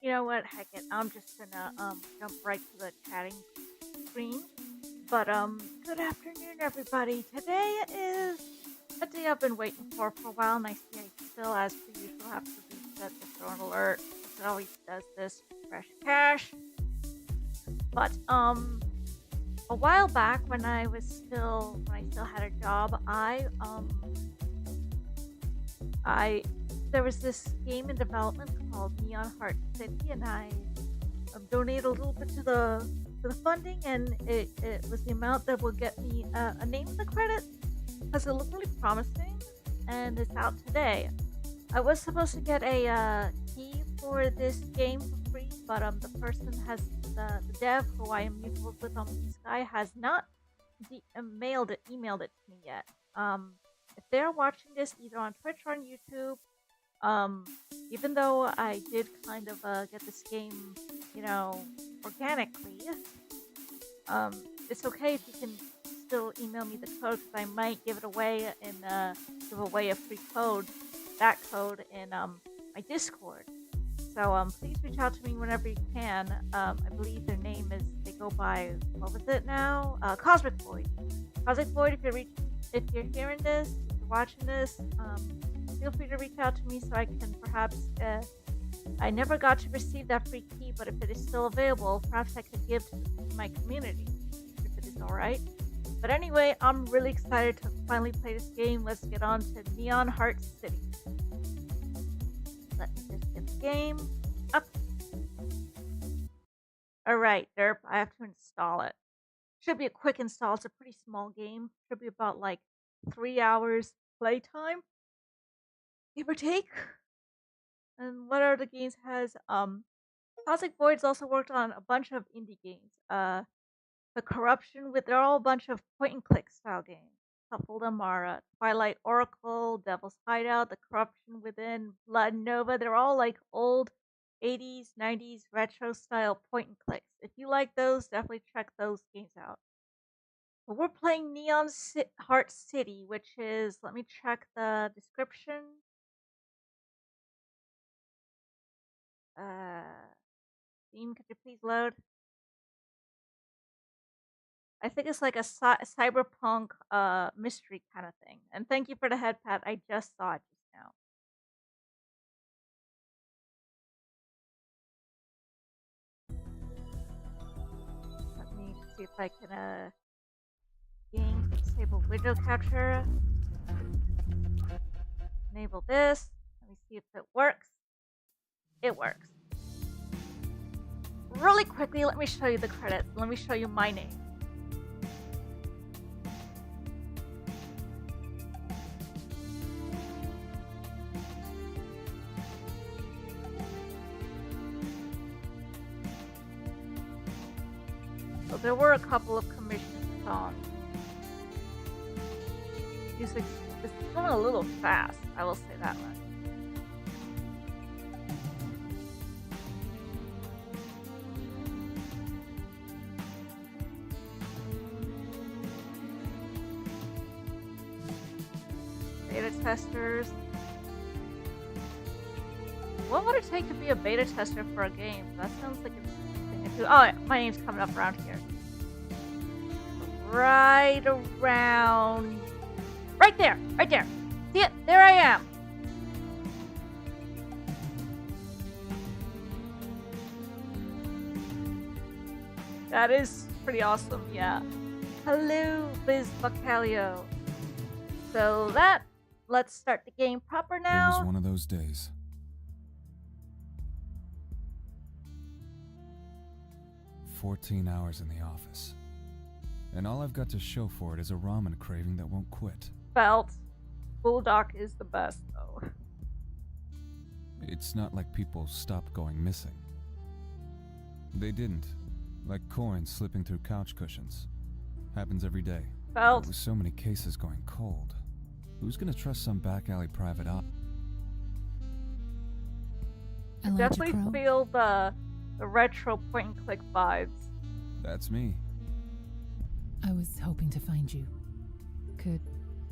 You know what? Heck it. I'm just gonna jump right to the chatting screen. But good afternoon, everybody. Today is a day I've been waiting for a while, and I see I still, as per usual, have to reset the drone alert. It always does this. Fresh cache. But a while back, when I still had a job, I there was this game in development called Neon Heart City, and I donated a little bit to the funding, and it was the amount that will get me a name in the credit because it looked really promising, and it's out today. I was supposed to get a key for this game for free, but the person has the dev who I am mutual with on Blue Sky has not emailed it to me yet. If they're watching this either on Twitch or on YouTube, um, even though I did kind of get this game, you know, organically, um, it's okay if you can still email me the code because I might give it away and give away a free code, that code in my Discord. So please reach out to me whenever you can. I believe their name is they go by what was it now? Cosmic Void. Cosmic Void. If you're hearing this, if you're watching this, feel free to reach out to me so I can perhaps. I never got to receive that free key, but if it is still available, perhaps I could give to my community if it is all right. But anyway, I'm really excited to finally play this game. Let's get on to Neon Heart City. Let me just get the game up. Alright, derp, I have to install it. Should be a quick install. It's a pretty small game. Should be about like 3 hours playtime, give or take. And what other games has Cosmic Void's also worked on a bunch of indie games. The Corruption they're all a bunch of point and click style games. A couple of them are Twilight Oracle, Devil's Hideout, The Corruption Within, Blood Nova. They're all like old 80s, 90s retro style point and clicks. If you like those, definitely check those games out. But we're playing Heart City, which is, let me check the description. Steam, could you please load? I think it's like a cyberpunk mystery kind of thing. And thank you for the head pat. I just saw it just now. Let me see if I can game disable window capture. Enable this. Let me see if it works. It works. Really quickly, let me show you the credits. Let me show you my name. So there were a couple of commissioned songs. Music is going a little fast, I will say that much. Beta testers. What would it take to be a beta tester for a game? That sounds like it's thing to do. Oh, yeah, my name's coming up around here. Right around. Right there! Right there! See it? There I am! That is pretty awesome, yeah. Hello, Biz Bacalio. So let's start the game proper now. It was one of those days. "14 hours in the office. And all I've got to show for it is a ramen craving that won't quit. Felt. Bulldog is the best, though. It's not like people stopped going missing. They didn't. Like coins slipping through couch cushions. Happens every day. Felt. With so many cases going cold, who's gonna trust some back alley private eye? Definitely feel the retro point and click vibes. That's me. I was hoping to find you. Could...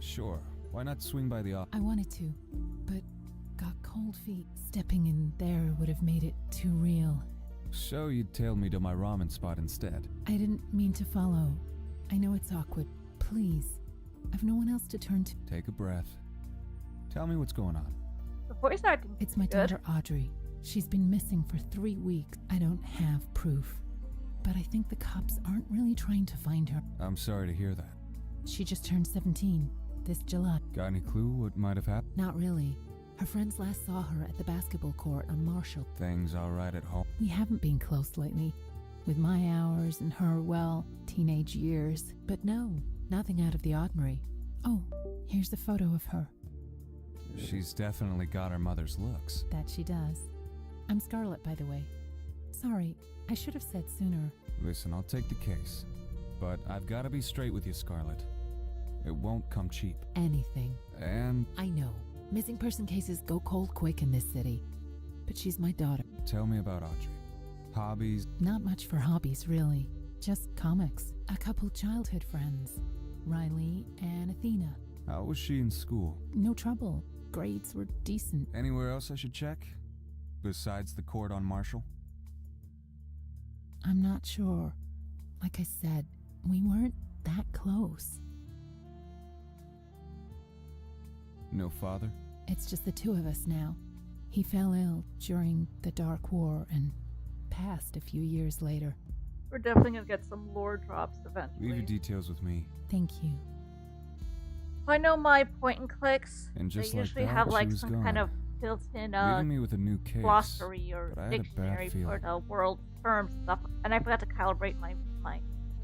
Sure. Why not swing by the I wanted to, but got cold feet. Stepping in there would have made it too real. So you'd tailed me to my ramen spot instead. I didn't mean to follow. I know it's awkward. Please. I've no one else to turn to. Take a breath. Tell me what's going on. The voice acting. It's my good. daughter Audrey. She's been missing for 3 weeks. I don't have proof, but I think the cops aren't really trying to find her. I'm sorry to hear that. She just turned 17 this July. Got any clue what might have happened? Not really. Her friends last saw her at the basketball court on Marshall. Things all right at home? We haven't been close lately. With my hours and her, well, teenage years. But no, nothing out of the ordinary. Oh, here's a photo of her. She's definitely got her mother's looks. That she does. I'm Scarlett, by the way. Sorry, I should have said sooner. Listen, I'll take the case. But I've got to be straight with you, Scarlett. It won't come cheap. Anything. And I know. Missing person cases go cold quick in this city. But she's my daughter. tell me about Audrey. Hobbies? Not much for hobbies, really. Just comics. A couple childhood friends. Riley and Athena. How was she in school? No trouble. Grades were decent. Anywhere else I should check? Besides the court on Marshall? I'm not sure. Like I said, we weren't that close. No father? It's just the two of us now. He fell ill during the Dark War and passed a few years later. We're definitely gonna get some lore drops eventually. Leave your details with me. Thank you. I know my point and clicks. And just they like usually that, have she like was some gone. kind of built-in Leaving me with a new case. glossary or but I had a bad dictionary for feeling. the world terms and stuff. And I forgot to calibrate my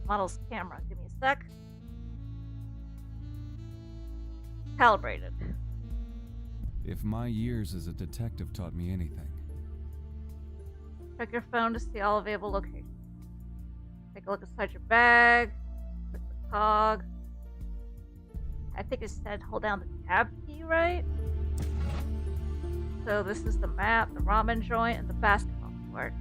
model's camera. Give me a sec. Calibrated. If my years as a detective taught me anything, Check your phone to see all available locations. Take a look inside your bag. Click the cog. I think it said hold down the tab key, right? So this is the map, the ramen joint, and the basketball court.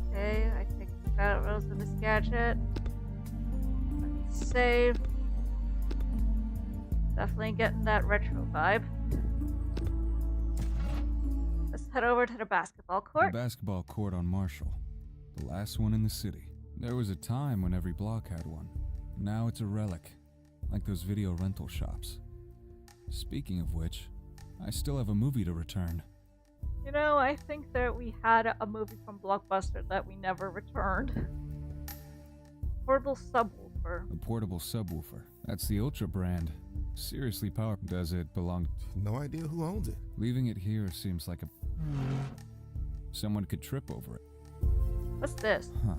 Okay, I take the photos of this gadget. Save. Definitely getting that retro vibe. Let's head over to the basketball court. the basketball court on Marshall, the last one in the city. There was a time when every block had one. Now it's a relic, like those video rental shops. Speaking of which, I still have a movie to return. You know, I think that we had a movie from Blockbuster that we never returned. Portable subwoofer. A portable subwoofer. That's the Ultra brand. Seriously powerful. Does it belong? No idea who owns it. Leaving it here seems like someone could trip over it. What's this? Huh.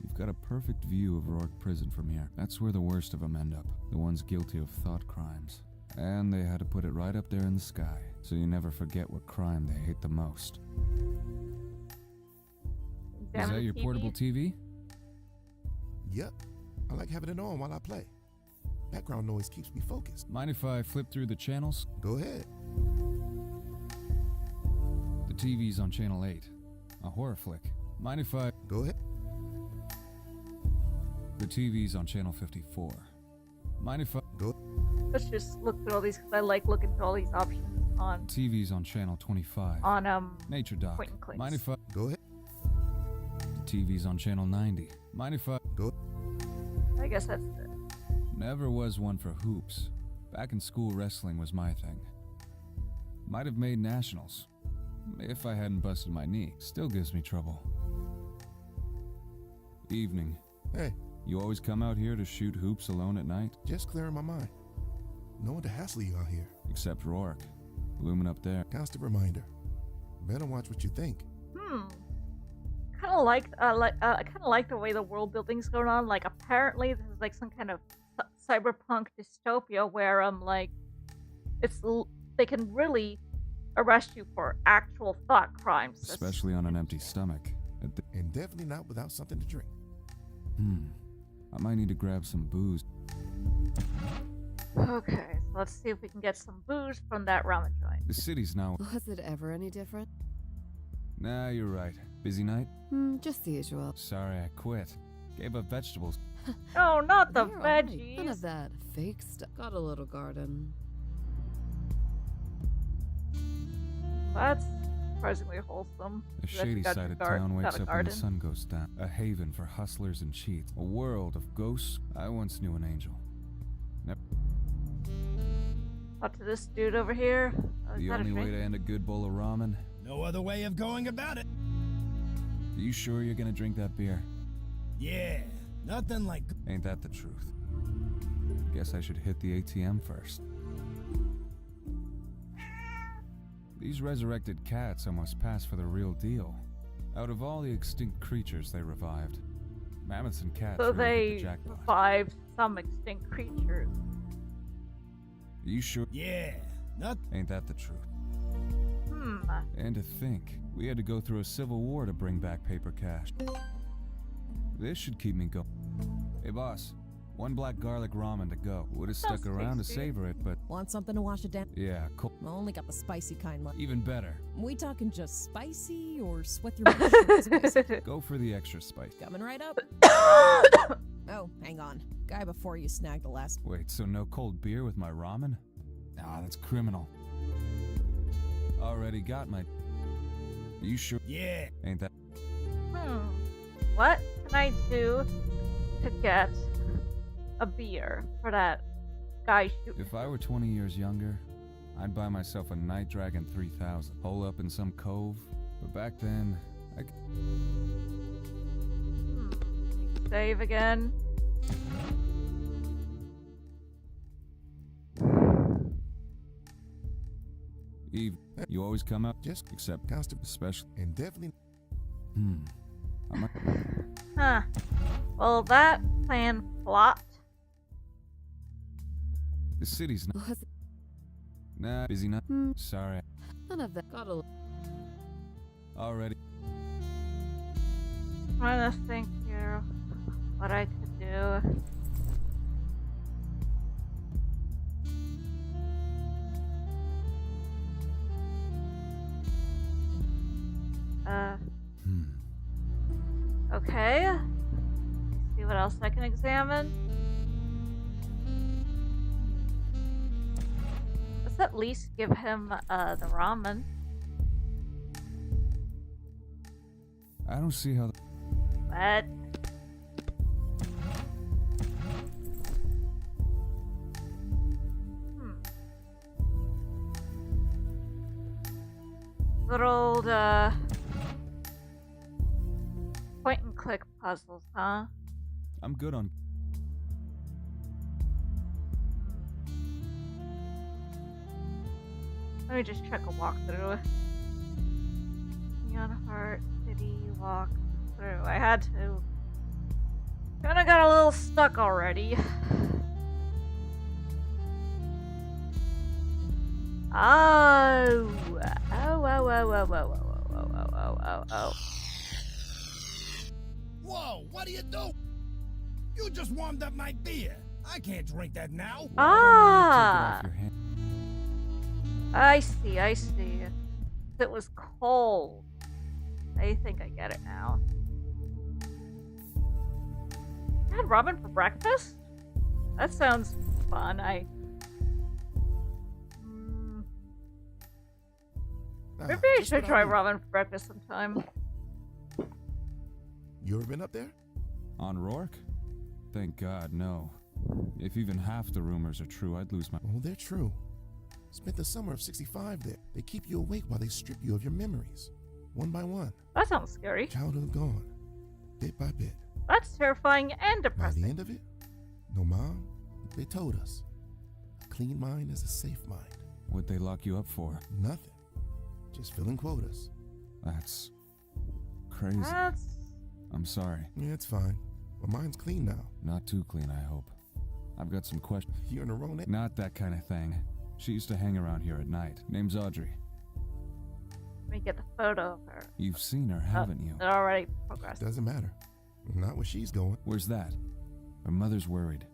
You've got a perfect view of Rourke Prison from here. That's where the worst of them end up. The ones guilty of thought crimes. And they had to put it right up there in the sky, so you never forget what crime they hate the most. Is Damn that the your TV? portable TV? Yep. I like having it on while I play. Background noise keeps me focused. Mind if I flip through the channels? Go ahead. The TV's on channel 8. A horror flick. Mind if I... Go ahead. The TV's on channel 54. Mind if I... Go. Let's just look through all these because I like looking through all these options on TV's on channel 25. Point Nature Doc. and clicks. Mind if I... Go ahead. The TV's on channel 90. Mind if I... Go. I guess that's it. Never was one for hoops. Back in school, wrestling was my thing. Might have made nationals. If I hadn't busted my knee. Still gives me trouble. Evening. Hey, You always come out here to shoot hoops alone at night? just clearing my mind. No one to hassle you out here. Except Rourke. Looming up there. Constant reminder. Better watch what you think. Kind of like, I kind of like the way the world building's going on. Like, apparently this is like some kind of cyberpunk dystopia where like, they can really arrest you for actual thought crimes. Especially on an empty stomach. And definitely not without something to drink. I might need to grab some booze. Okay, so let's see if we can get some booze from that ramen joint. The city's now... Was it ever any different? Nah, you're right. Busy night? Just the usual. Sorry, I quit. Gave up vegetables. Oh, not the They're all right. None veggies. of that fake stuff. Got a little garden. That's surprisingly wholesome. A that you shady got side your of gar- town got wakes a up when the garden. sun goes down. A haven for hustlers and cheats. A world of ghosts. I once knew an angel. Talk to this dude over here. Oh, is The that a only way drink? to end a good bowl of ramen. No other way of going about it. Are you sure you're gonna drink that beer? Yeah, nothing like. Ain't that the truth? Guess I should hit the ATM first. These resurrected cats almost pass for the real deal. Out of all the extinct creatures they revived, mammoths and cats So really hit the they jackpot. revived some extinct creatures. Are you sure? Yeah, nothing. Ain't that the truth? Hmm. And to think, we had to go through a civil war to bring back paper cash. This should keep me going. Hey boss, one black garlic ramen to go. Would've stuck Sounds around to tasty. savor it, but Want something to wash it down? yeah, cool. I only got the spicy kind left. Even better. We talking just spicy or sweat through my shirt spicy? Go for the extra spice. Coming right up. Oh, hang on. Guy before you snagged the last. Wait, so no cold beer with my ramen? Nah, that's criminal. Already got my... You sure? Yeah. Ain't that... What can I do to get a beer for that guy shooting? If I were 20 years younger, I'd buy myself a Night Dragon 3000. Hole up in some cove. But back then, I... Save again. Eve, you always come up, Just except constant, special. and definitely I'm a... Huh. Well, that plan flopped. The city's not... Was Nah, busy not... Sorry. none of that. Got a Already... I'm trying to think here what I could do. Okay. Let's see what else I can examine. Let's at least give him the ramen. I don't see how... What? Good old point and click puzzles, huh? I'm good on... Let me just check a walkthrough. Neon Heart City walkthrough. I had to. Kinda got a little stuck already. Oh. Oh. Whoa, what do you do? You just warmed up my beer. I can't drink that now. Take it Ah. off your hand. I see. It was cold. I think I get it now. I had ramen for breakfast? That sounds fun. Maybe I just should what try need. ramen for breakfast sometime. You ever been up there? On Rourke? Thank God, no. If even half the rumors are true, I'd lose my... Oh, they're true. Spent the summer of '65 there. They keep you awake while they strip you of your memories, one by one. That sounds scary. Childhood gone, bit by bit. That's terrifying and By the depressing. end of it, no mom. They told us, a clean mind is a safe mind. What'd they lock you up for? Nothing. Just filling quotas. That's... crazy. That's I'm sorry. Yeah, it's fine. My mind's clean now. Not too clean, I hope. I've got some questions. You're in the wrong name. Not that kind of thing. She used to hang around here at night. Name's Audrey. let me get the photo of her. You've seen her, haven't you? It already progressed. Doesn't matter. Not where she's going. Where's that? Her mother's worried.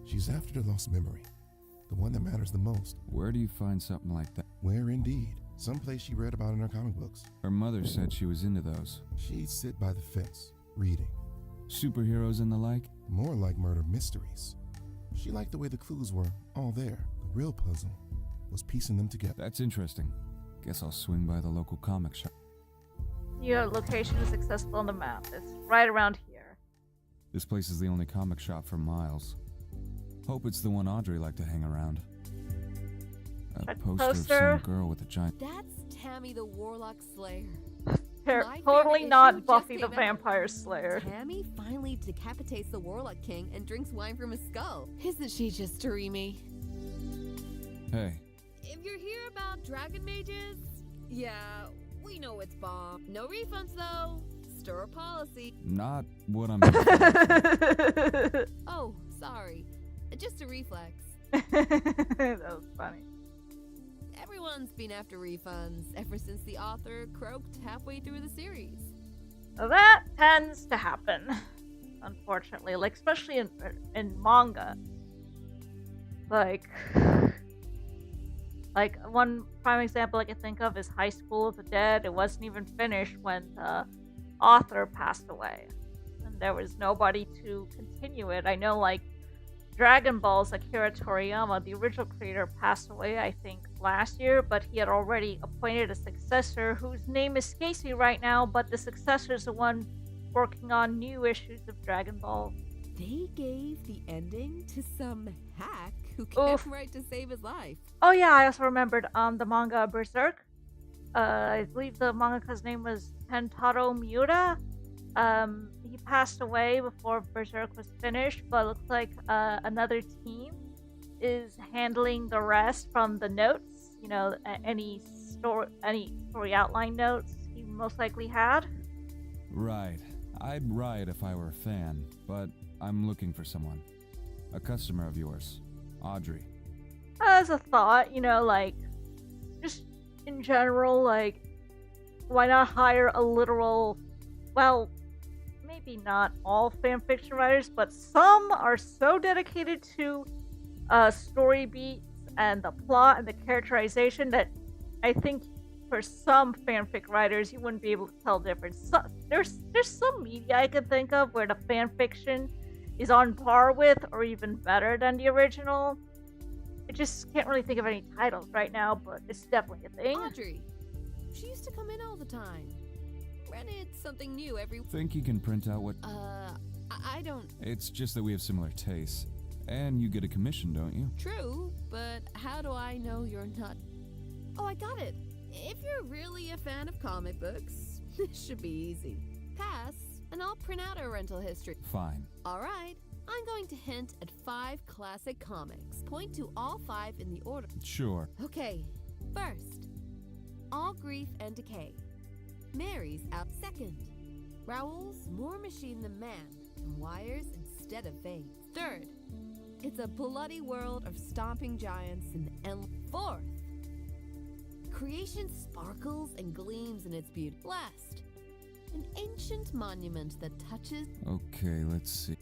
She's after the lost memory. The one that matters the most. Where do you find something like that? Where indeed? Someplace she read about in her comic books. Her mother said she was into those. She'd sit by the fence, reading. Superheroes and the like? More like murder mysteries. She liked the way the clues were all there. The real puzzle was piecing them together. That's interesting. Guess I'll swing by the local comic shop. Your location is accessible on the map. It's right around here. This place is the only comic shop for miles. Hope it's the one Audrey liked to hang around. A Check poster poster. of some girl with a giant... That's Tammy the Warlock Slayer. My Totally favorite not issue Buffy just the came out. Vampire Slayer. Tammy finally decapitates the Warlock King and drinks wine from his skull. Isn't she just dreamy? Hey, If you're here about dragon mages, yeah, we know it's bomb. No refunds though. Store policy. not what I'm here for. Oh, sorry. Just a reflex. That was funny. Everyone's been after refunds ever since the author croaked halfway through the series. So that tends to happen, unfortunately. Like, especially in manga. Like one prime example I can think of is High School of the Dead. It wasn't even finished when the author passed away, and there was nobody to continue it. I know, like, Dragon Ball's Akira Toriyama, the original creator, passed away, I think, last year, but he had already appointed a successor whose name escapes me right now, but the successor is the one working on new issues of Dragon Ball. They gave the ending to some hack who can't Oof. write to save his life. Oh yeah, I also remembered the manga Berserk. I believe the mangaka's name was Kentaro Miura. He passed away before Berserk was finished, but it looks like another team is handling the rest from the notes. You know, any story outline notes he most likely had. Right. I'd write if I were a fan, but I'm looking for someone. A customer of yours. Audrey. As a thought, you know, like, just in general, like, why not hire a literal, well, maybe not all fanfiction writers, but some are so dedicated to story beats and the plot and the characterization that I think for some fanfic writers you wouldn't be able to tell the difference. So, there's some media I could think of where the fanfiction is on par with or even better than the original. I just can't really think of any titles right now, but it's definitely a thing. Audrey. She used to come in all the time. Rented something new every... Think you can print out what... I don't... It's just that we have similar tastes. And you get a commission, don't you? True, but how do I know you're not... Oh, I got it. If you're really a fan of comic books, this should be easy. Pass, and I'll print out a rental history. Fine. Alright, I'm going to hint at 5 classic comics. Point to all 5 in the order. Sure. Okay, first, All Grief and Decay. Mary's out second. Raoul's more machine than man, and wires instead of veins. Third, it's a bloody world of stomping giants and endless. Fourth, creation sparkles and gleams in its beauty. Last, an ancient monument that touches... Okay, let's see.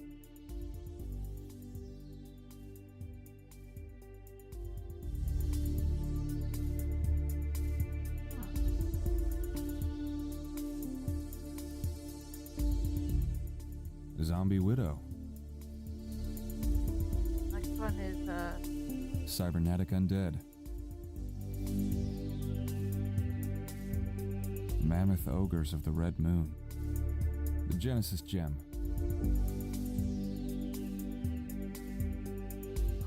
Zombie Widow. Next one is Cybernetic Undead. Mammoth Ogres of the Red Moon. The Genesis Gem.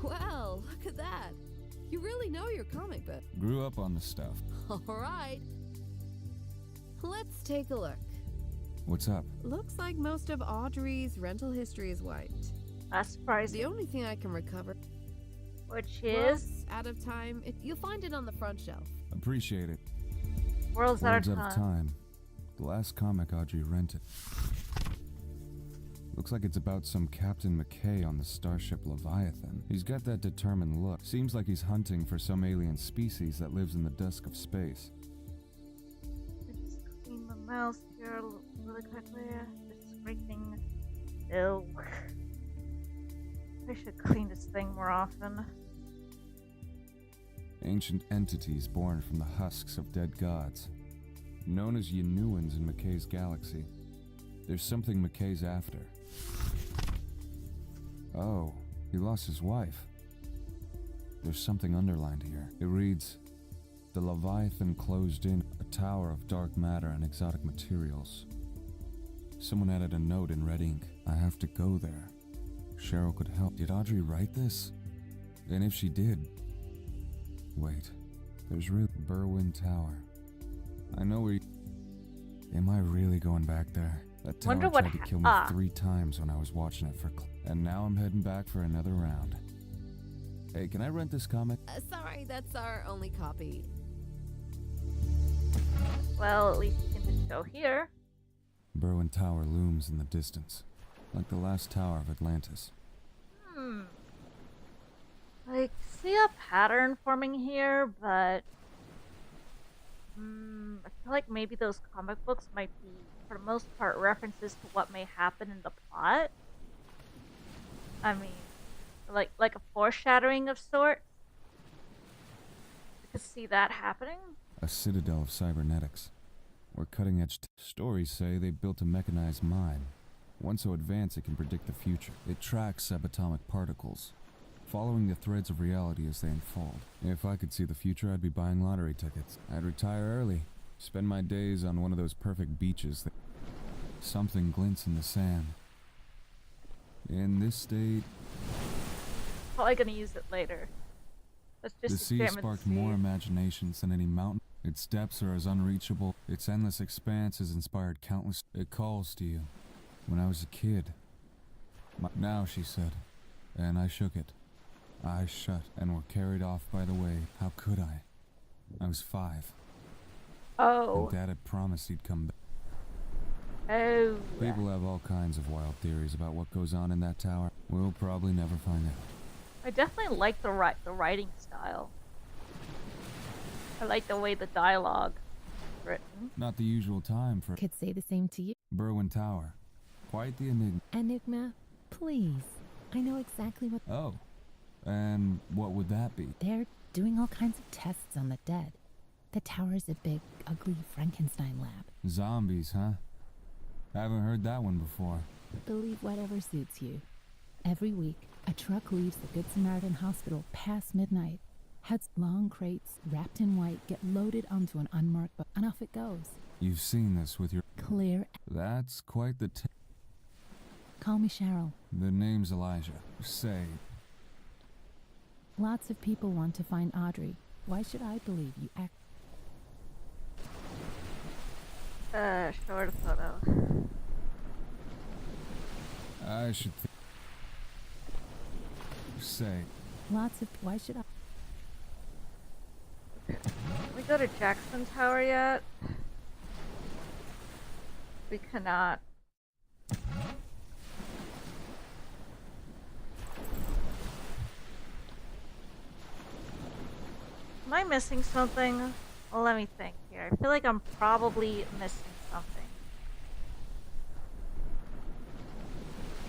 Wow, look at that. You really know your comic book. Grew up on the stuff. Alright. Let's take a look. What's up? Looks like most of Audrey's rental history is wiped. that's surprising, The only thing I can recover which well, is out of time. You'll find it on the front shelf. Appreciate it. Worlds Words Out Out of of Time. Time. The last comic Audrey rented. Looks like it's about some Captain McKay on the starship Leviathan. He's got that determined look. Seems like he's hunting for some alien species that lives in the dusk of space. Just clean my mouse here really quickly. Just scraping. Ew. I should clean this thing more often. Ancient entities born from the husks of dead gods. Known as Yanuans in McKay's galaxy. There's something McKay's after. Oh, he lost his wife. There's something underlined here. It reads, "The Leviathan closed in a tower of dark matter and exotic materials." Someone added a note in red ink. I have to go there. Cheryl could help. Did Audrey write this? And if she did... Wait, there's really Berwyn Tower. I know where you... Am I really going back there? That tower Wonder what tried to kill me 3 times when I was watching it and now I'm heading back for another round. Hey, can I rent this comic? Sorry, that's our only copy. Well, at least you can just go here. Berwyn Tower looms in the distance, like the last tower of Atlantis. I see a pattern forming here, but I feel like maybe those comic books might be, for the most part, references to what may happen in the plot. I mean, like a foreshadowing of sorts. I could see that happening. A citadel of cybernetics, where cutting-edge stories say they built a mechanized mine. One so advanced it can predict the future. It tracks subatomic particles, following the threads of reality as they unfold. If I could see the future, I'd be buying lottery tickets. I'd retire early, spend my days on one of those perfect beaches that something glints in the sand. In this state, Probably gonna use it later. Let's just the sea examine sparked the sea. more imaginations than any mountain. Its depths are as unreachable. Its endless expanse has inspired countless. It calls to you. When I was a kid. Now, she said, and I shook it. Eyes shut and were carried off by the wave. How could I? I was 5. Oh. And Dad had promised he'd come back. Oh. People have all kinds of wild theories about what goes on in that tower. We'll probably never find out. I definitely like the writing style. I like the way the dialogue is written. Not the usual time for Could say the same to you. Berwyn Tower. Quite the enigma. Enigma, please. I know exactly what Oh. And what would that be? they're doing. All kinds of tests on the dead. The tower's a big, ugly Frankenstein lab. Zombies, huh? Haven't heard that one before. Believe whatever suits you. Every week, a truck leaves the Good Samaritan Hospital past midnight. Has long crates wrapped in white get loaded onto an unmarked boat, and off it goes. You've seen this with your... Clear. That's quite the... Call me Cheryl. The name's Elijah. Say, Lots of people want to find Audrey. Why should I believe you act? Short photo. I should say, Lots of. Why should I? Can we go to Jackson Tower yet? We cannot. Am I missing something? Well, let me think here. I feel like I'm probably missing something.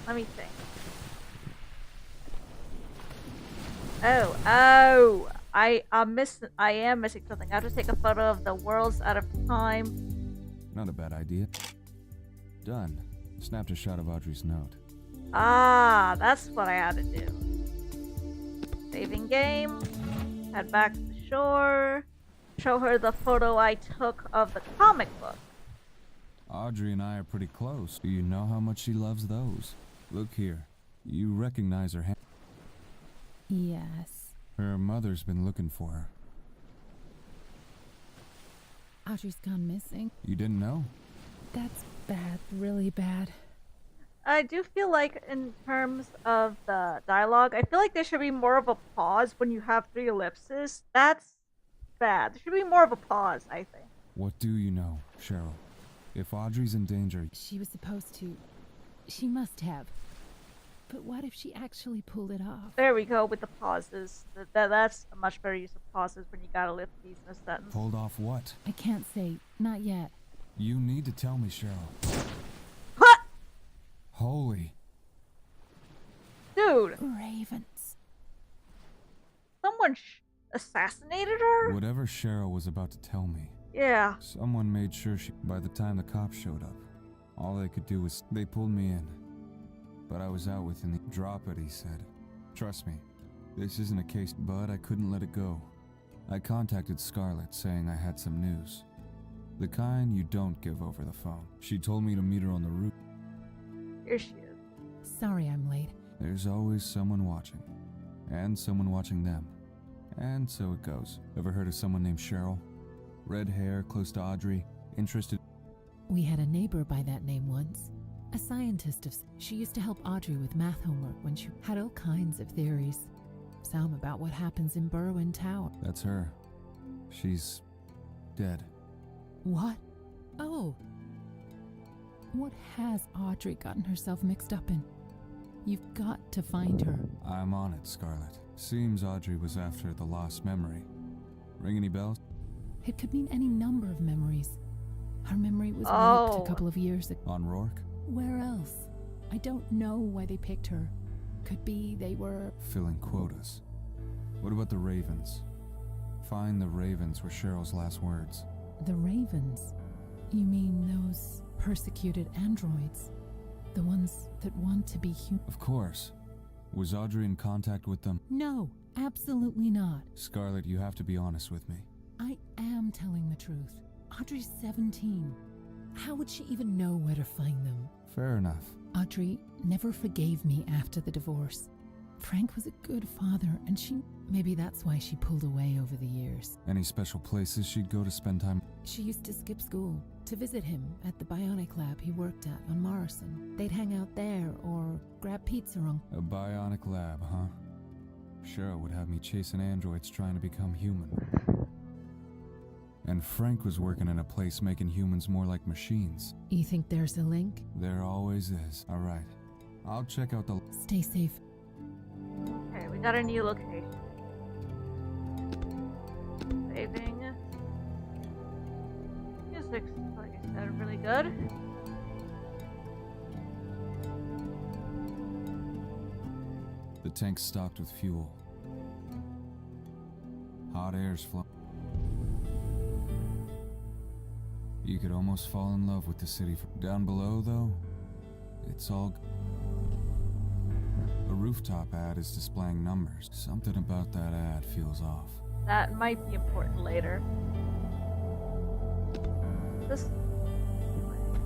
Let me think. Oh, I am missing something. I have to take a photo of the worlds out of time. not a bad idea. Done. Snapped a shot of Audrey's note. Ah, that's what I had to do. Saving game. Head back to the shore. Show her the photo I took of the comic book. Audrey and I are pretty close. Do you know how much she loves those? Look here. You recognize her hand. Yes. Her mother's been looking for her. Audrey's gone missing. You didn't know? That's bad, really bad. I do feel like, in terms of the dialogue, I feel like there should be more of a pause when you have 3 ellipses. That's bad. There should be more of a pause, I think. What do you know, Cheryl? If Audrey's in danger... She was supposed to. She must have. But what if she actually pulled it off? There we go with the pauses. That's a much better use of pauses when you gotta lift these in a sentence. Pulled off what? I can't say. Not yet. You need to tell me, Cheryl. What? Holy... Dude, Ravens. someone assassinated her? Whatever Cheryl was about to tell me, Yeah. someone made sure she... By the time the cops showed up, all they could do was... They pulled me in. but I was out within the... Drop it, he said. Trust me, this isn't a case, but I couldn't let it go. I contacted Scarlett saying I had some news. The kind you don't give over the phone. She told me to meet her on the roof. Here she is. Sorry I'm late. There's always someone watching. And someone watching them. And so it goes. Ever heard of someone named Cheryl? Red hair, close to Audrey, interested... We had a neighbor by that name once. A scientist she used to help Audrey with math homework when she had all kinds of theories. Some about what happens in Berwyn Tower. That's her. She's... dead. What? Oh. What has Audrey gotten herself mixed up in? You've got to find her. I'm on it, Scarlett. Seems Audrey was after the lost memory. Ring any bells? It could mean any number of memories. Her memory was wiped a couple of years ago. On Rourke? Where else? I don't know why they picked her. Could be they were... Filling quotas. What about the Ravens? Find the Ravens were Cheryl's last words. The Ravens? You mean those persecuted androids? The ones that want to be human? Of course. Was Audrey in contact with them? No, absolutely not. Scarlett, you have to be honest with me. I am telling the truth. Audrey's 17. How would she even know where to find them? Fair enough. Audrey never forgave me after the divorce. Frank was a good father, and maybe that's why she pulled away over the years. Any special places she'd go to spend time? She used to skip school to visit him at the bionic lab he worked at on Morrison. They'd hang out there or grab pizza on... A bionic lab, huh? Cheryl would have me chasing androids trying to become human. And Frank was working in a place making humans more like machines. You think there's a link? There always is. All right. I'll check out the... Stay safe. Okay, we got a new location. Saving. Music's, like I said, really good. The tank's stocked with fuel. Hot air's flowing. You could almost fall in love with the city. Down below, though, it's all... A rooftop ad is displaying numbers. Something about that ad feels off. That might be important later. This...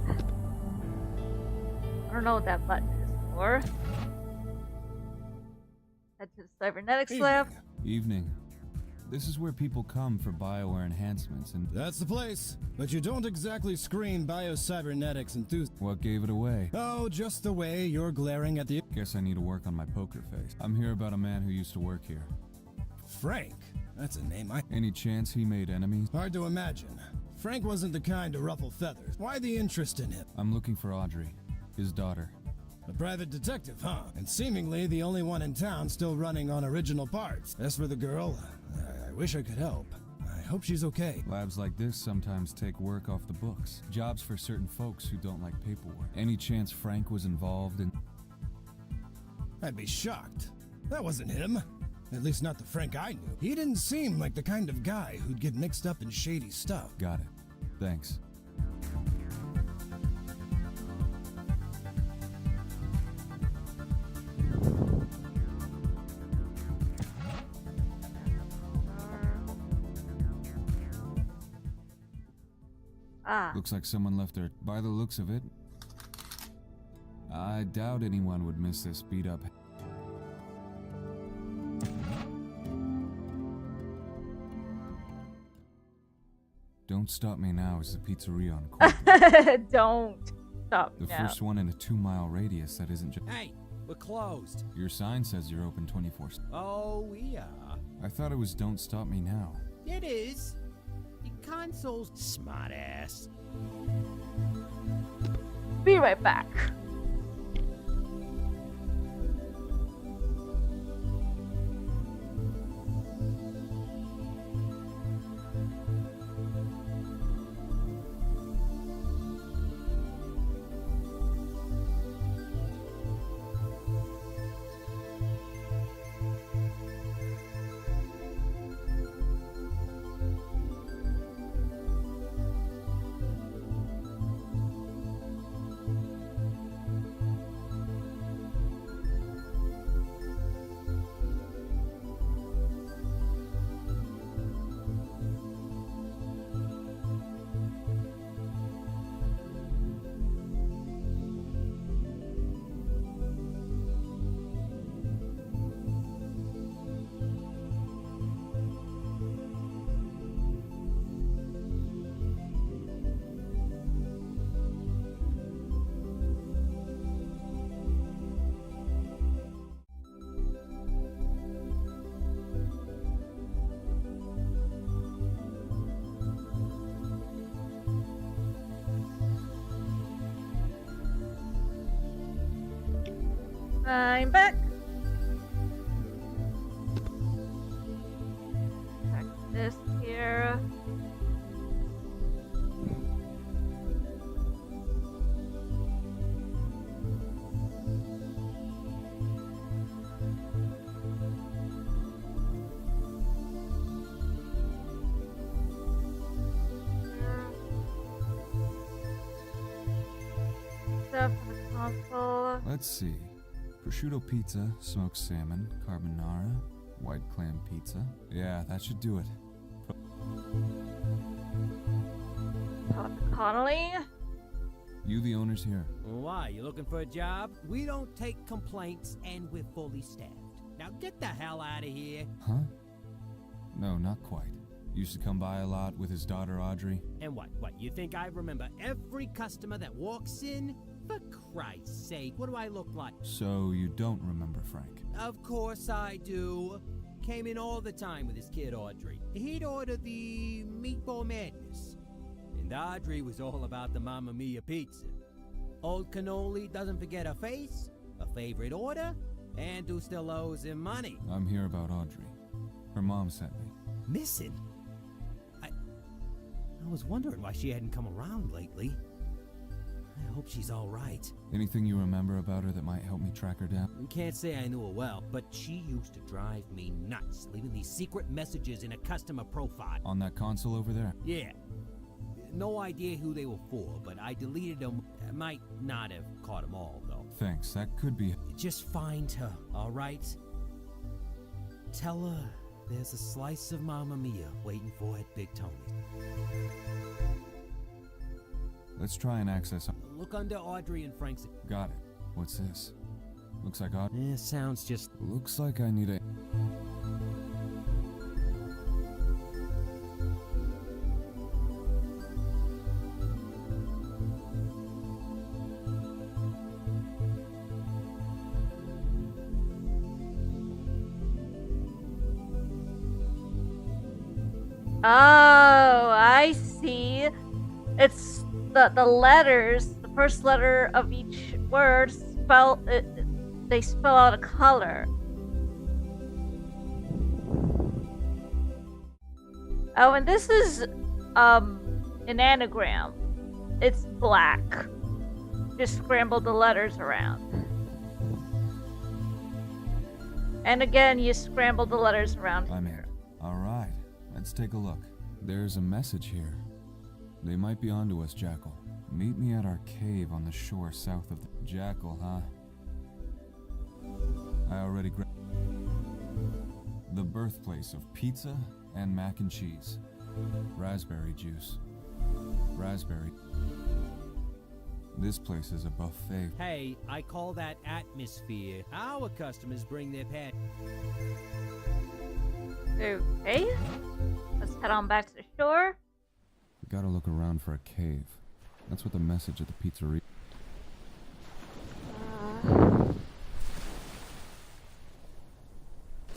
I don't know what that button is for. Head to the cybernetics lab. Evening. This is where people come for BioWare enhancements and... That's the place. But you don't exactly scream biocybernetics enthusiasts. What gave it away? Oh, just the way you're glaring at the... Guess I need to work on my poker face. I'm here about a man who used to work here. Frank? That's a name I... Any chance he made enemies? Hard to imagine. Frank wasn't the kind to ruffle feathers. Why the interest in him? I'm looking for Audrey, his daughter. A private detective, huh? And seemingly the only one in town still running on original parts. As for the girl, I wish I could help. I hope she's okay. Labs like this sometimes take work off the books. Jobs for certain folks who don't like paperwork. Any chance Frank was involved in... I'd be shocked. That wasn't him. At least not the Frank I knew. He didn't seem like the kind of guy who'd get mixed up in shady stuff. Got it. Thanks. Ah. Looks like someone left their... By the looks of it, I doubt anyone would miss this beat up... Don't Stop Me Now is the pizzeria on Cortlandt. Don't stop The now. first one in a 2-mile radius that isn't just... Hey, we're closed. Your sign says you're open 24/7. Oh, we are. I thought it was Don't Stop Me Now. It is. The console's smart ass. Be right back. I'm back. Check this here. Stuff from the console. Let's see. Prosciutto pizza, smoked salmon, carbonara, white clam pizza. Yeah, that should do it. Talk to Connolly. You the owners here? Why? You looking for a job? We don't take complaints, and we're fully staffed. Now get the hell out of here. Huh? No, not quite. Used to come by a lot with his daughter Audrey. And what? You think I remember every customer that walks in? For Christ's sake, what do I look like? So you don't remember Frank? Of course I do. Came in all the time with his kid Audrey. He'd order the meatball madness. And Audrey was all about the Mamma Mia pizza. Old cannoli doesn't forget her face, a favorite order, and who still owes him money. I'm here about Audrey. Her mom sent me. Missing? I was wondering why she hadn't come around lately. I hope she's all right. Anything you remember about her that might help me track her down? Can't say I knew her well, but she used to drive me nuts, leaving these secret messages in a customer profile. On that console over there? Yeah. No idea who they were for, but I deleted them. I might not have caught them all, though. Thanks, that could be... Just find her, all right? Tell her there's a slice of Mamma Mia waiting for her at Big Tony's. Let's try and access... Look under Audrey and Frank's... Got it. What's this? Looks like Audrey... sounds just... Looks like I need a... Oh, I see. It's the letters. The first letter of each word they spell out a color. Oh, and this is an anagram. It's black. Just scrambled the letters around. And again, you scrambled the letters around I'm here. in. Alright, let's take a look. There's a message here. They might be onto us, Jackal. Meet me at our cave on the shore south of the... Jackal, huh? I already grabbed... The birthplace of pizza and mac and cheese. Raspberry juice. Raspberry... This place is a buffet. Hey, I call that atmosphere. Our customers bring their pet. Okay. Let's head on back to the shore. We gotta look around for a cave. That's what the message at the pizzeria...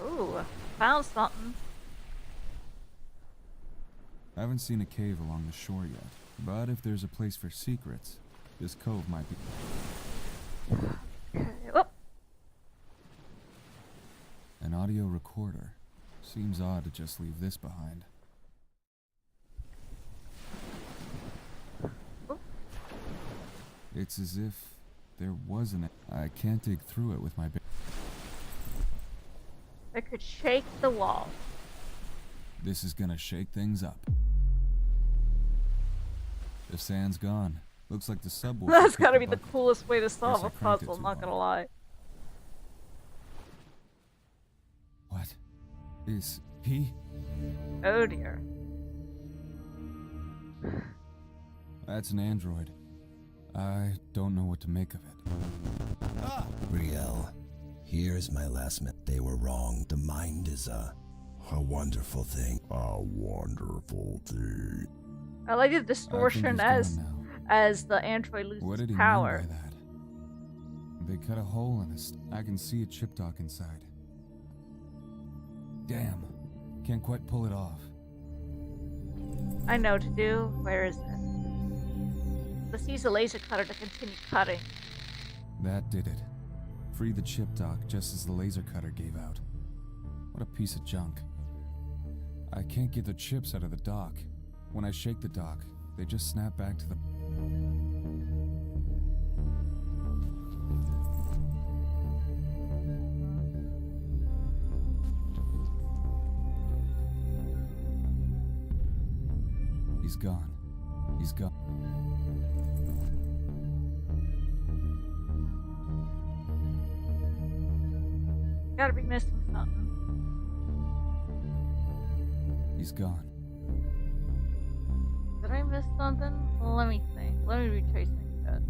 Ooh, found something. I haven't seen a cave along the shore yet. But if there's a place for secrets, this cove might be... Oh. An audio recorder. Seems odd to just leave this behind. It's as if there wasn't... I can't dig through it with my... I could shake the wall. This is gonna shake things up. The sand's gone. Looks like the subwoofer... That's kicked gotta the be the bucket. coolest way to solve Guess I a cranked it puzzle, too not gonna hard. lie. What? Is he? Oh dear. That's an android. I don't know what to make of it. Brielle, here's my last minute. They were wrong. The mind is a wonderful thing. A wonderful thing. I like the I think distortion he's as gone the android now. What loses did he power. mean by that? They cut a hole in his... I can see a chip dock inside. Damn. Can't quite pull it off. I know what to do. Where is it? Let's use a laser cutter to continue cutting. That did it. Free the chip dock just as the laser cutter gave out. What a piece of junk. I can't get the chips out of the dock. When I shake the dock, they just snap back to the... He's gone. He's gone. Gotta be missing something. He's gone. Did I miss something? Let me think. Let me retrace my steps.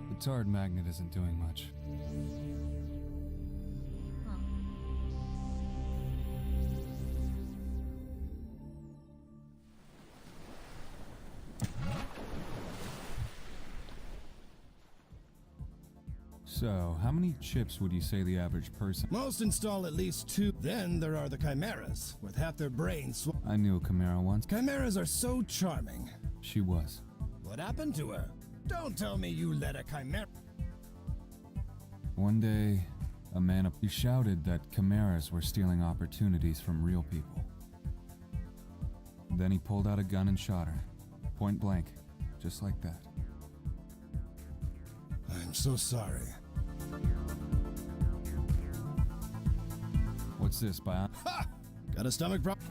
The tarred magnet isn't doing much. So, how many chips would you say the average person... Most install at least 2. Then there are the chimeras, with half their brains I knew a chimera once. Chimeras are so charming. She was. What happened to her? Don't tell me you let a chimera... One day, a man he shouted that chimeras were stealing opportunities from real people. Then he pulled out a gun and shot her. Point blank. Just like that. I'm so sorry. What's this, Bion? Ha! Got a stomach problem?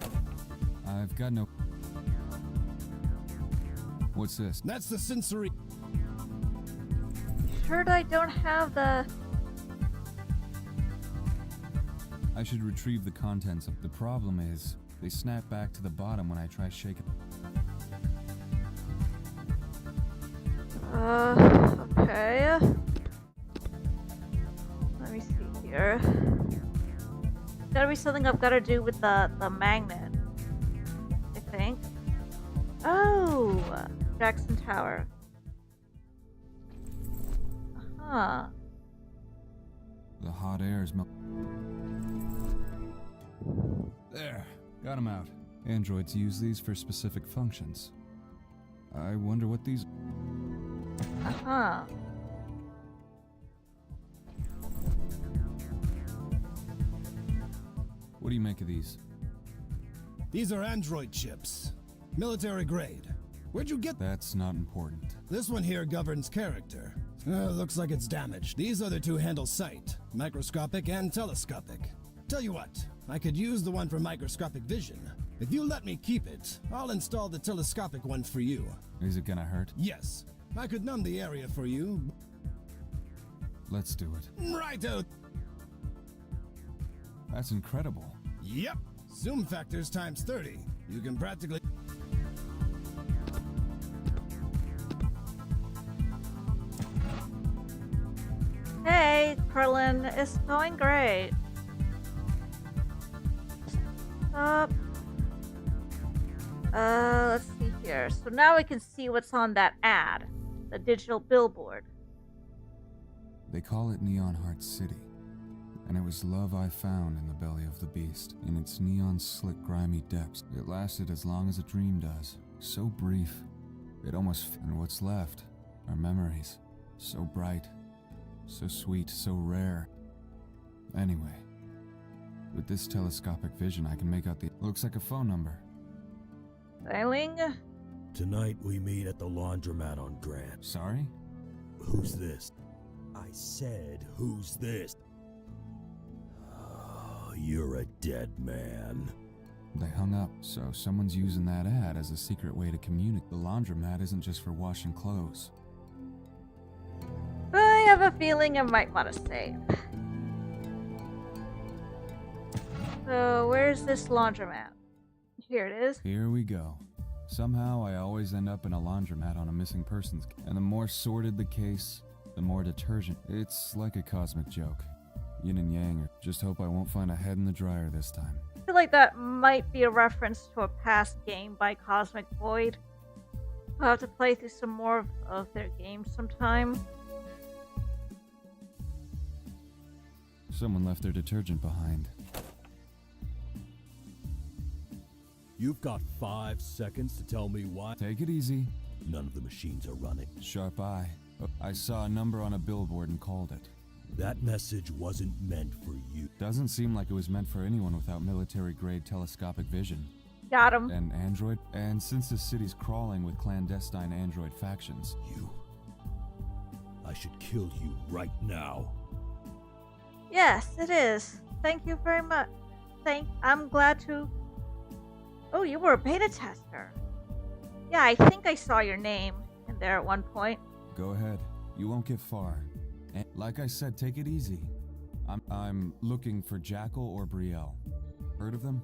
I've got no... What's this? That's the sensory... Sure I don't have the... I should retrieve the contents of... The problem is, they snap back to the bottom when I try shaking. Okay. Let me see here. Gotta be something I've gotta do with the magnet. I think. Oh! Jackson Tower. Huh. The hot air is There. Got him out. Androids use these for specific functions. I wonder what these... Uh-huh. What do you make of these? These are android chips. Military grade. Where'd you get... That's not important. This one here governs character. Looks like it's damaged. These other two handle sight, microscopic and telescopic. Tell you what, I could use the one for microscopic vision. If you let me keep it, I'll install the telescopic one for you. Is it gonna hurt? Yes, I could numb the area for you. Let's do it. Righto! That's incredible. Yep, zoom factors times 30. You can practically... Hey, Krillin, it's going great. Up. Let's see here. So now we can see what's on that ad, the digital billboard. They call it Neon Heart City. And it was love I found in the belly of the beast, in its neon slick grimy depths. It lasted as long as a dream does. So brief. It almost... And what's left are memories. So bright. So sweet, so rare. Anyway, with this telescopic vision, I can make out the... Looks like a phone number. Dialing. Tonight we meet at the laundromat on Grant. Sorry? Who's this? I said, who's this? Oh, you're a dead man. They hung up, so someone's using that ad as a secret way to communicate. The laundromat isn't just for washing clothes. I have a feeling I might want to save. So, where's this laundromat? Here it is. Here we go. Somehow I always end up in a laundromat on a missing persons case. And the more sordid the case, the more detergent. It's like a cosmic joke. Yin and yang, or just hope I won't find a head in the dryer this time. I feel like that might be a reference to a past game by Cosmic Void. I'll have to play through some more of their games sometime. Someone left their detergent behind. You've got 5 seconds to tell me why. Take it easy. None of the machines are running. Sharp eye. I saw a number on a billboard and called it. That message wasn't meant for you. Doesn't seem like it was meant for anyone without military-grade telescopic vision. Got him. And android. And since the city's crawling with clandestine android factions. You. I should kill you right now. Yes, it is. Thank you very much. I'm glad to. Oh, you were a beta tester. Yeah, I think I saw your name in there at one point. Go ahead. You won't get far. And like I said, take it easy. I'm looking for Jackal or Brielle. Heard of them?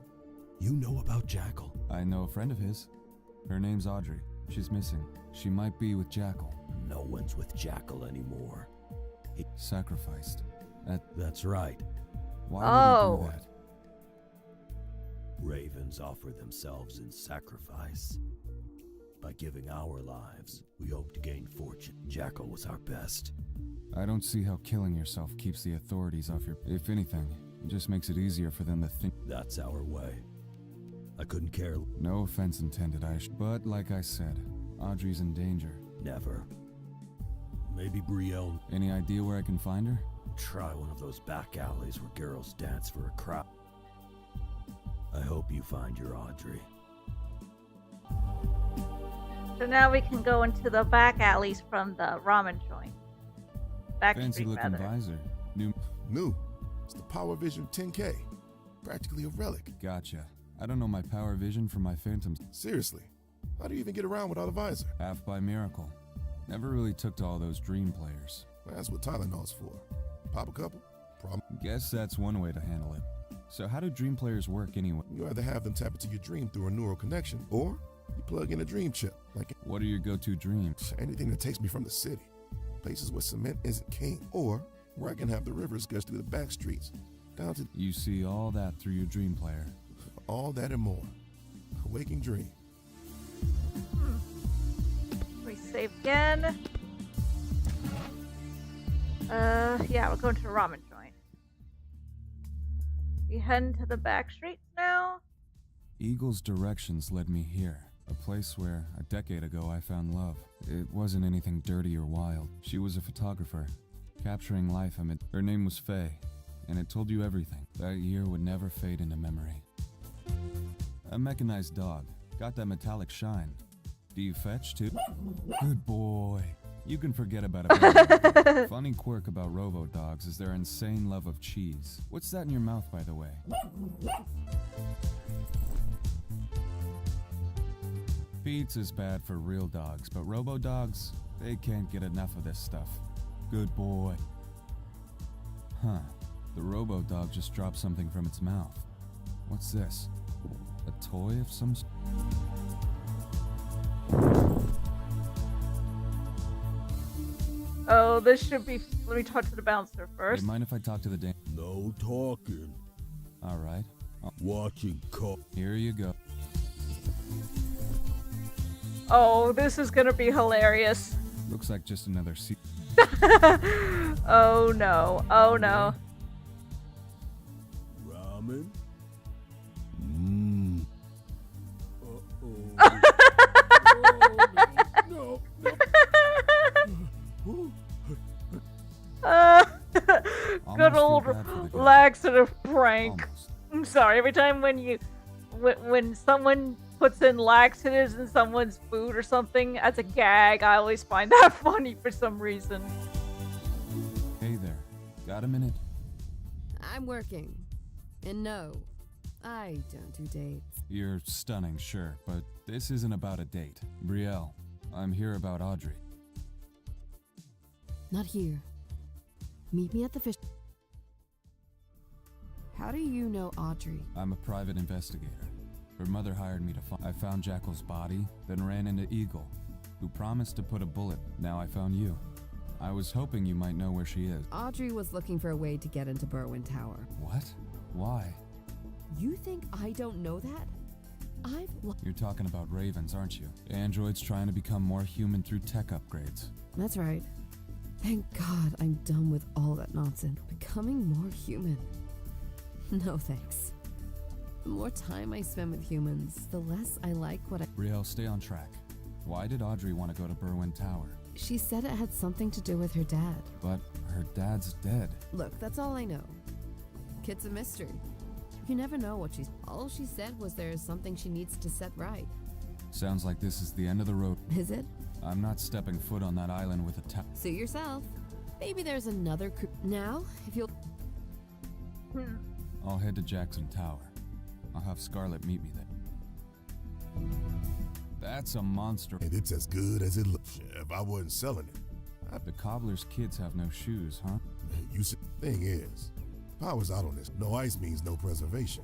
You know about Jackal? I know a friend of his. Her name's Audrey. She's missing. She might be with Jackal. No one's with Jackal anymore. Sacrificed. That's right. Why would he do that? Ravens offer themselves in sacrifice. By giving our lives, we hope to gain fortune. Jackal was our best. I don't see how killing yourself keeps the authorities off your... If anything, it just makes it easier for them to think... That's our way. I couldn't care... No offense intended, but like I said, Audrey's in danger. Never. Maybe Brielle... Any idea where I can find her? Try one of those back alleys where girls dance for a crowd. I hope you find your Audrey. So now we can go into the back alleys from the ramen joint. Fancy looking visor. New. It's the Power Vision 10K. Practically a relic. Gotcha. I don't know my power vision from my phantoms. Seriously. How do you even get around without a visor? Half by miracle. Never really took to all those dream players. That's what Tylenol's for. Pop a couple. Problem. Guess that's one way to handle it. So how do dream players work anyway? You either have them tap into your dream through a neural connection, or you plug in a dream chip. What are your go-to dreams? Anything that takes me from the city. Places where cement isn't king, or where I can have the rivers gush through the back streets. Down to... You see all that through your dream player. All that and more. A waking dream. We save again. Yeah, we're going to a ramen joint. We heading to the back streets now? Eagle's directions led me here. A place where, a decade ago, I found love. It wasn't anything dirty or wild. She was a photographer, capturing life amid... Her name was Faye, and it told you everything. That year would never fade into memory. A mechanized dog. Got that metallic shine. Do you fetch, too? Good boy. You can forget about it. Funny quirk about robo-dogs is their insane love of cheese. What's that in your mouth, by the way? Pizza's bad for real dogs, but robo-dogs, they can't get enough of this stuff. Good boy. Huh. The robo-dog just dropped something from its mouth. What's this? A toy of some sort? Oh, this should be... Let me talk to the bouncer first. Hey, mind if I talk to the No talking. Alright. Watching Here you go. Oh, this is gonna be hilarious. Looks like just another seat. Oh no. Oh no. Ramen? Mmm. No. Good old laxative prank. Almost. I'm sorry. Every time when someone puts in laxatives in someone's food or something as a gag, I always find that funny for some reason. Hey there. Got a minute? I'm working. And no, I don't do dates. You're stunning, sure, but this isn't about a date. Brielle, I'm here about Audrey. Not here. Meet me at the fish. How do you know Audrey? I'm a private investigator. Her mother hired me to find... I found Jackal's body, then ran into Eagle, who promised to put a bullet. Now I found you. I was hoping you might know where she is. Audrey was looking for a way to get into Berwyn Tower. What? Why? You think I don't know that? You're talking about Ravens, aren't you? Androids trying to become more human through tech upgrades. That's right. Thank God I'm done with all that nonsense. Becoming more human. No thanks. The more time I spend with humans, the less I like what I... Riel, stay on track. Why did Audrey want to go to Berwyn Tower? She said it had something to do with her dad. But her dad's dead. Look, that's all I know. Kid's a mystery. You never know what she's... All she said was there is something she needs to set right. Sounds like this is the end of the road. Is it? I'm not stepping foot on that island with a Suit yourself. Maybe there's another Now, if you'll... I'll head to Jackson Tower. I'll have Scarlet meet me there. That's a monster. And it's as good as it looks. If I wasn't selling it. The cobbler's kids have no shoes, huh? You see, thing is, power's out on this. No ice means no preservation.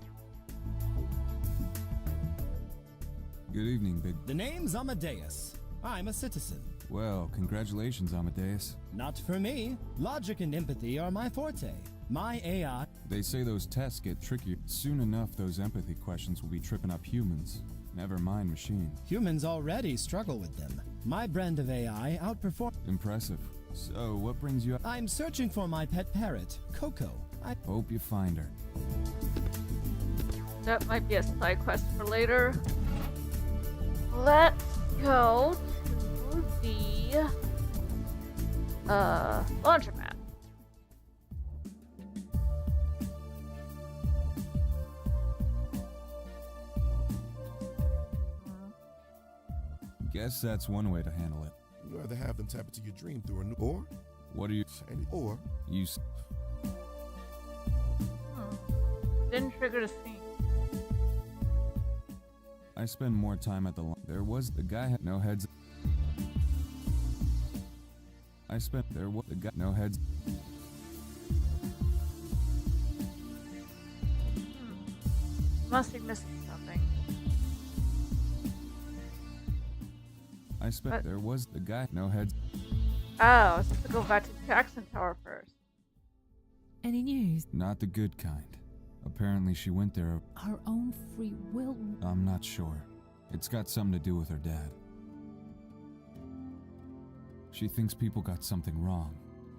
Good evening, Big... The name's Amadeus. I'm a citizen. Well, congratulations, Amadeus. Not for me. Logic and empathy are my forte. My AI... They say those tests get trickier. Soon enough, those empathy questions will be tripping up humans. Never mind machines. Humans already struggle with them. My brand of AI outperforms... Impressive. So, what brings you up? I'm searching for my pet parrot, Coco. I Hope you find her. That might be a side quest for later. Let's go to the laundromat. Guess that's one way to handle it. You'd rather have them tap into your dream through a new... Or? What are you... Or... You... Didn't trigger the scene. I spend more time at the... There was... The guy had no heads... I spent... There was... The guy... No heads... Must be missing something. I spent... What? There was... The guy... No heads... Oh, I was supposed to go back to Jackson Tower first. Any news? Not the good kind. Apparently she went there... Our own free will. I'm not sure. It's got something to do with her dad. She thinks people got something wrong.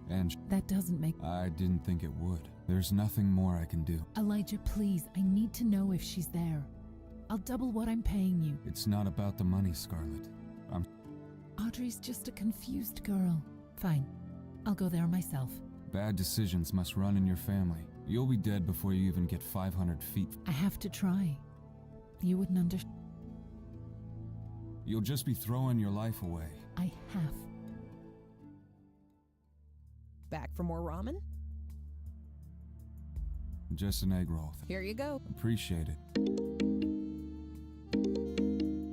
And That doesn't make... I didn't think it would. There's nothing more I can do. Elijah, please, I need to know if she's there. I'll double what I'm paying you. It's not about the money, Scarlet. Audrey's just a confused girl. Fine. I'll go there myself. Bad decisions must run in your family. You'll be dead before you even get 500 feet. I have to try. You wouldn't understand. You'll just be throwing your life away. I have. Back for more ramen? Just an egg roll. Here you go. Appreciate it.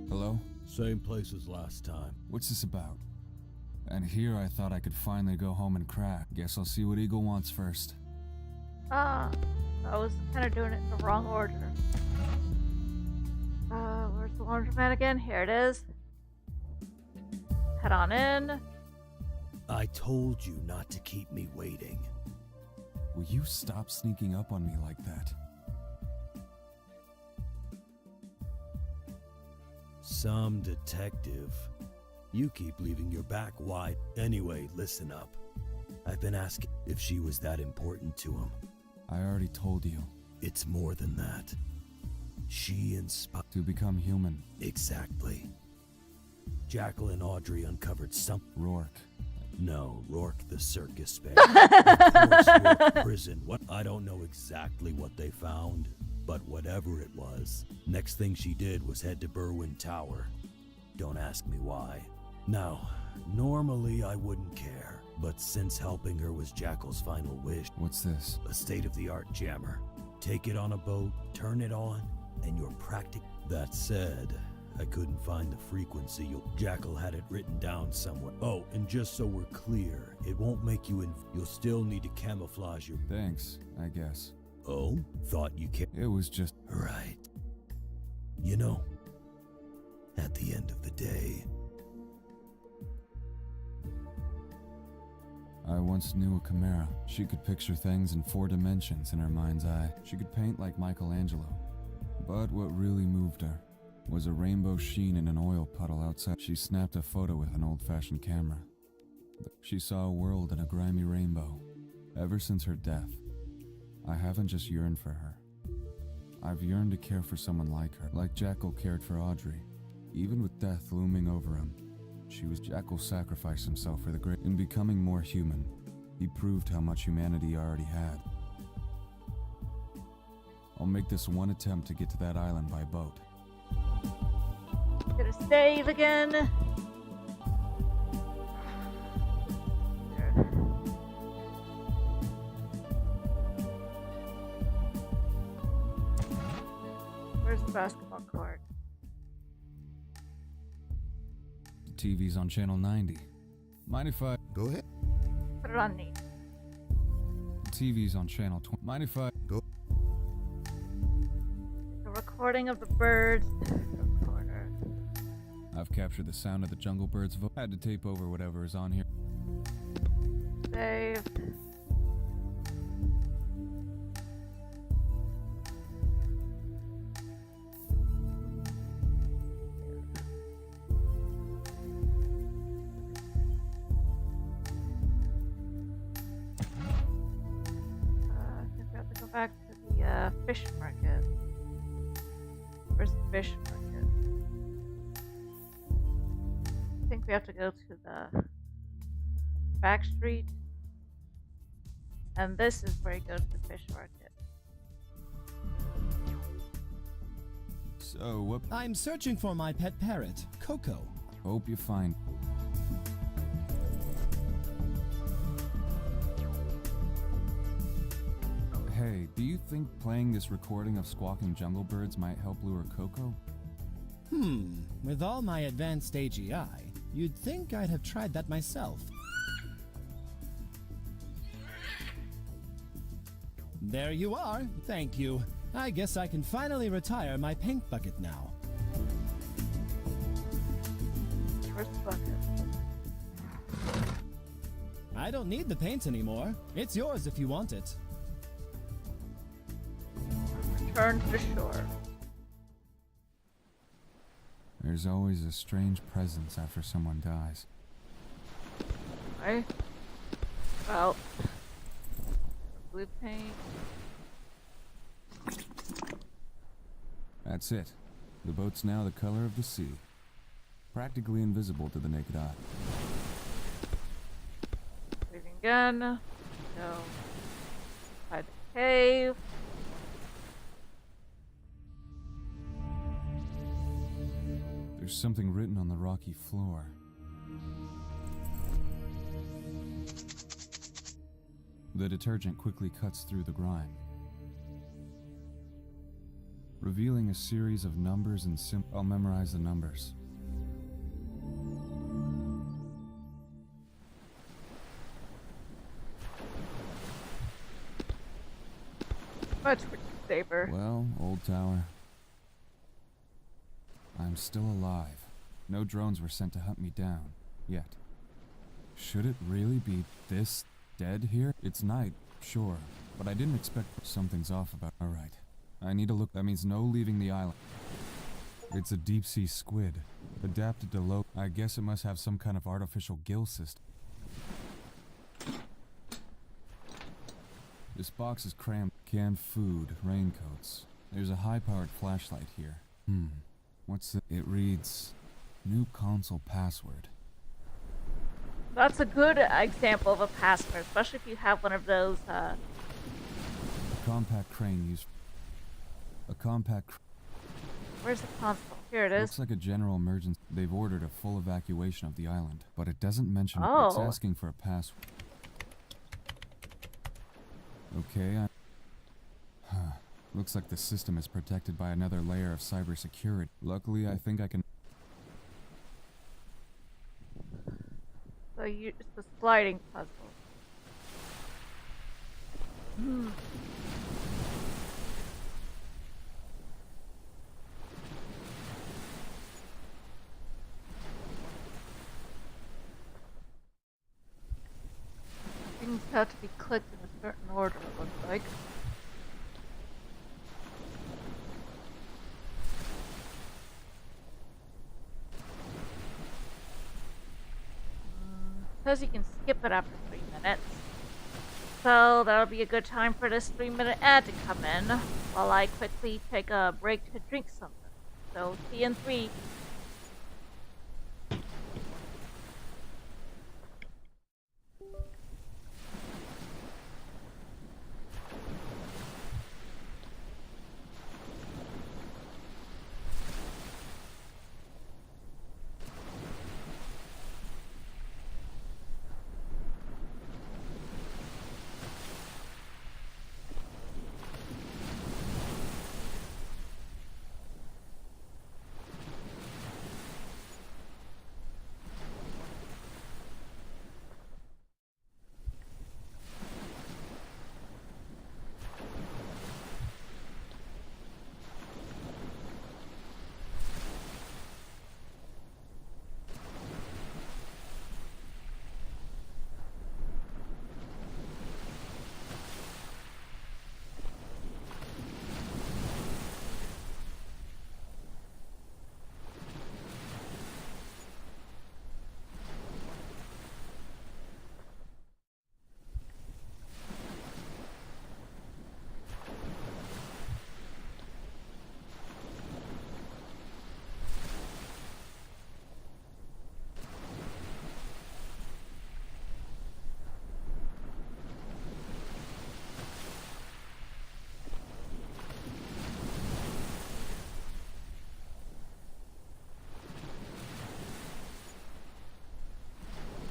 Hello? Same place as last time. What's this about? And here I thought I could finally go home and crack. Guess I'll see what Eagle wants first. I was kind of doing it in the wrong order. Where's the laundromat again? Here it is. Head on in. I told you not to keep me waiting. Will you stop sneaking up on me like that? Some detective. You keep leaving your back wide. Anyway, listen up. I've been asking if she was that important to him. I already told you. It's more than that. She inspired... To become human. Exactly. Jackal and Audrey uncovered some... Rourke. No, Rourke the circus bear. Of course, Rourke prison. What? I don't know exactly what they found, but whatever it was, next thing she did was head to Berwyn Tower. Don't ask me why. Now, normally I wouldn't care, but since helping her was Jackal's final wish... What's this? A state-of-the-art jammer. Take it on a boat, turn it on, and you're practic... That said, I couldn't find the frequency. Jackal had it written down somewhere. Oh, and just so we're clear, it won't make you you'll still need to camouflage your... Thanks, I guess. Oh? Thought you ca... It was just... Right. You know, at the end of the day... I once knew a chimera. She could picture things in 4 dimensions in her mind's eye. She could paint like Michelangelo. But what really moved her was a rainbow sheen in an oil puddle outside. She snapped a photo with an old-fashioned camera. She saw a world in a grimy rainbow. Ever since her death, I haven't just yearned for her. I've yearned to care for someone like her, like Jackal cared for Audrey. Even with death looming over him, Jackal sacrificed himself for the great. In becoming more human, he proved how much humanity he already had. I'll make this one attempt to get to that island by boat. Gonna save again. There. Where's the basketball court? The TV's on channel 90. Mind if I... Go ahead. Put it on me. The TV's on channel 20. Mind if I... Go. The recording of the birds. Recorder. I've captured the sound of the jungle bird's voice. Had to tape over whatever is on here. Save. I think we have to go back to the fish market. Where's the fish market? I think we have to go to the back street. And this is where you go to the fish market. So, what... I'm searching for my pet parrot, Coco. Hope you find... Hey, do you think playing this recording of squawking jungle birds might help lure Coco? With all my advanced AGI, you'd think I'd have tried that myself. There you are. Thank you. I guess I can finally retire my paint bucket now. Where's the bucket? I don't need the paint anymore. It's yours if you want it. Return to the shore. There's always a strange presence after someone dies. Right? Well, blue paint. That's it. The boat's now the color of the sea. Practically invisible to the naked eye. Leaving again. Go. Hide the cave. There's something written on the rocky floor. The detergent quickly cuts through the grime, revealing a series of numbers and symbols. I'll memorize the numbers. Much for saber. Well, old tower, I'm still alive. No drones were sent to hunt me down, yet. Should it really be this dead here? It's night, sure, but I didn't expect something's off about. Alright, I need to look. That means no leaving the island. It's a deep-sea squid, adapted to low. I guess it must have some kind of artificial gill system. This box is crammed. Canned food, raincoats. There's a high-powered flashlight here. What's it? It reads, new console password. That's a good example of a password, especially if you have one of those, A compact crane used... A compact... Where's the console? Here it is. Looks like a general emergency. They've ordered a full evacuation of the island, but it doesn't mention... Oh. It's asking for a password. Okay, Looks like the system is protected by another layer of cybersecurity. Luckily, I think I can... So it's a sliding puzzle. Things have to be clicked in a certain order, it looks like. says you can skip it after 3 minutes. So that'll be a good time for this 3-minute ad to come in while I quickly take a break to drink something. So see you in 3.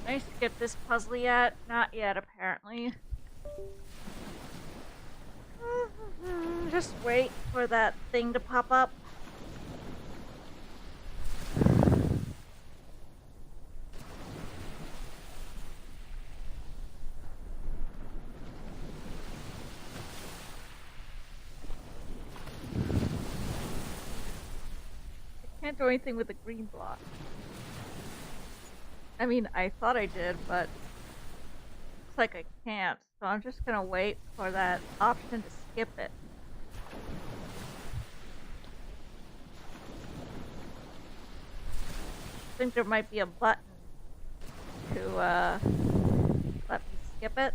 Can I skip this puzzle yet? Not yet, apparently. Just wait for that thing to pop up. I can't do anything with the green block. I mean, I thought I did, but looks like I can't. So I'm just gonna wait for that option to skip it. I think there might be a button to let me skip it.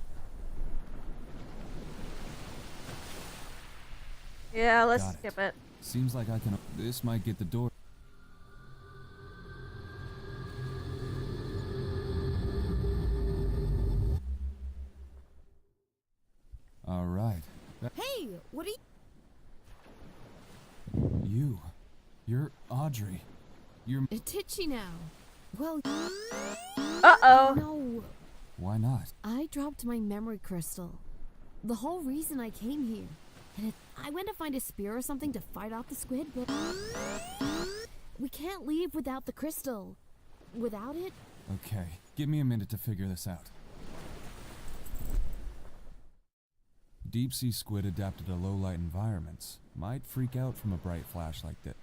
Yeah, let's Got it. skip it. Seems like I can. This might get the door. All right. Hey, what are You're Audrey. You're. you... Titchy now. Well... Uh-oh. No. Why not? I dropped my memory crystal. The whole reason I came here. And I went to find a spear or something to fight off the squid, but... We can't leave without the crystal. Without it... Okay, give me a minute to figure this out. Deep-sea squid adapted to low-light environments. Might freak out from a bright flash like this.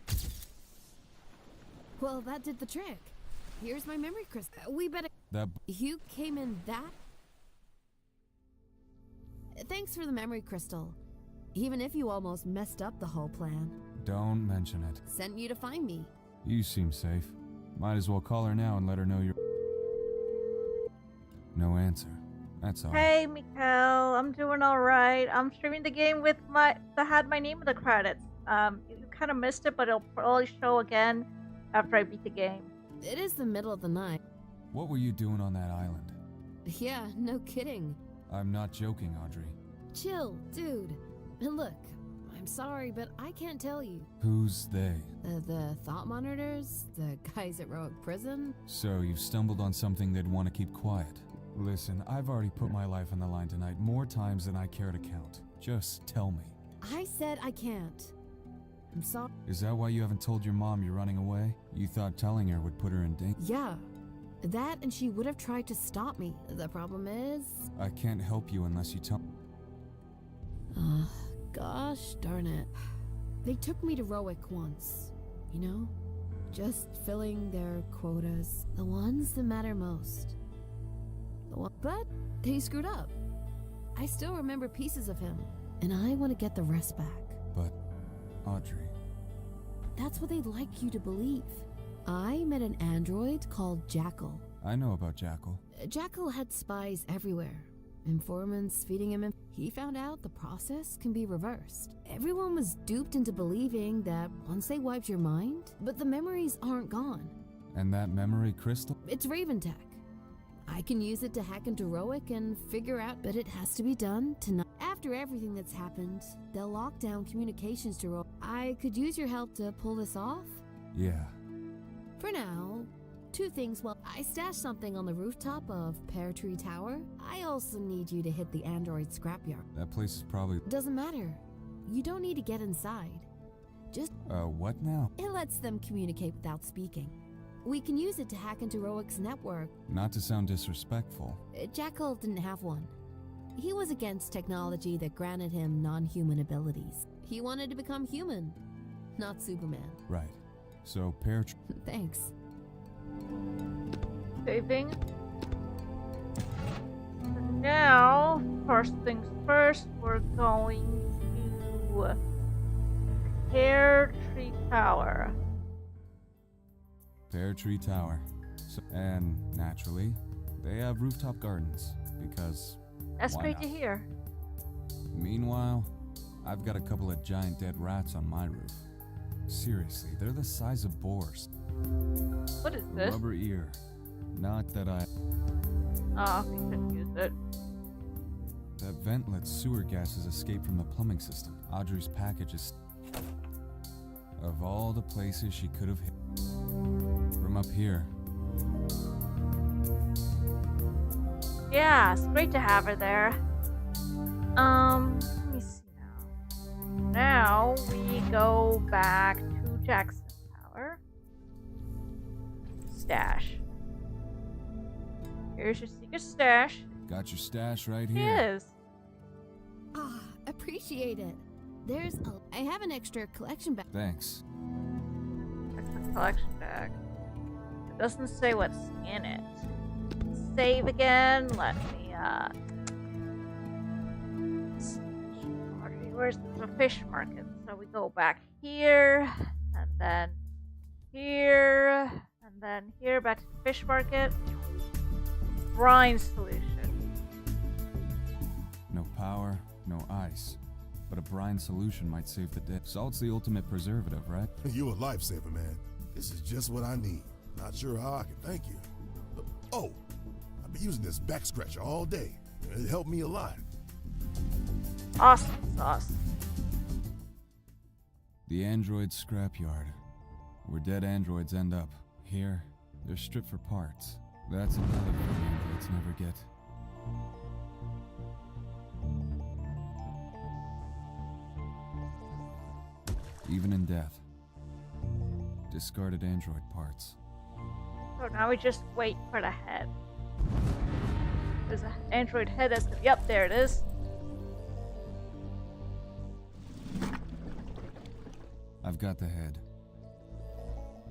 Well, that did the trick. Here's my memory crystal. We better... That You came in that? Thanks for the memory crystal. Even if you almost messed up the whole plan. don't mention it. Sent you to find me. You seem safe. Might as well call her now and let her know you're... No answer. That's all. Hey, Mikkel, I'm doing alright. I'm streaming the game with that had my name in the credits. You kind of missed it, but it'll probably show again after I beat the game. It is the middle of the night. What were you doing on that island? Yeah, no kidding. I'm not joking, Audrey. Chill, dude. And look, I'm sorry, but I can't tell you. Who's they? The thought monitors? The guys at Rogue Prison? So you've stumbled on something they'd want to keep quiet. Listen, I've already put my life on the line tonight more times than I care to count. Just tell me. I said I can't. I'm sorry. Is that why you haven't told your mom you're running away? You thought telling her would put her in danger? Yeah. That and she would have tried to stop me. The problem is... I can't help you unless you tell... Gosh darn it. They took me to Roic once, you know? Just filling their quotas. The ones that matter most. But they screwed up. I still remember pieces of him, and I want to get the rest back. But, Audrey... That's what they'd like you to believe. I met an android called Jackal. I know about Jackal. Jackal had spies everywhere. Informants feeding him. He found out the process can be reversed. Everyone was duped into believing that once they wiped your mind, but the memories aren't gone. And that memory crystal? It's Raven Tech. I can use it to hack into Roic and figure out, but it has to be done tonight. After everything that's happened, they'll lock down communications to Roic. I could use your help to pull this off. Yeah. For now, 2 things. Well, I stashed something on the rooftop of Pear Tree Tower. I also need you to hit the android scrapyard. That place is probably... Doesn't matter. You don't need to get inside. Just... what now? It lets them communicate without speaking. We can use it to hack into Roic's network. Not to sound disrespectful. Jackal didn't have one. He was against technology that granted him non-human abilities. He wanted to become human, not Superman. Right. So, Pear Tree... Thanks. Saving. Now, first things first, we're going to Pear Tree Tower. Pear Tree Tower. So, and, naturally, they have rooftop gardens, because... That's why great not? to hear. Meanwhile, I've got a couple of giant dead rats on my roof. Seriously, they're the size of boars. What is this? Rubber ear. Not that I... Oh, we couldn't use it. That vent lets sewer gases escape from the plumbing system. Audrey's package is... Of all the places she could have hit. From up here. Yeah, it's great to have her there. Let me see now. Now we go back to Jackson Tower. Stash. Here's your secret stash. Got your stash right here. Yes. Ah, appreciate it. I have an extra collection bag. Thanks. That's the collection bag. It doesn't say what's in it. Save again. Let me, where's the fish market? So we go back here, and then here, and then here, back to the fish market. Brine solution. No power, no ice. But a brine solution might save the day. Salt's the ultimate preservative, right? You're a lifesaver, man. This is just what I need. Not sure how I can thank you. Oh, I've been using this back scratcher all day. It helped me a lot. Awesome sauce. The android scrapyard. Where dead androids end up. Here, they're stripped for parts. That's another thing androids never get. Even in death. Discarded android parts. So now we just wait for the head. There's an android head that's... Yep, there it is. I've got the head.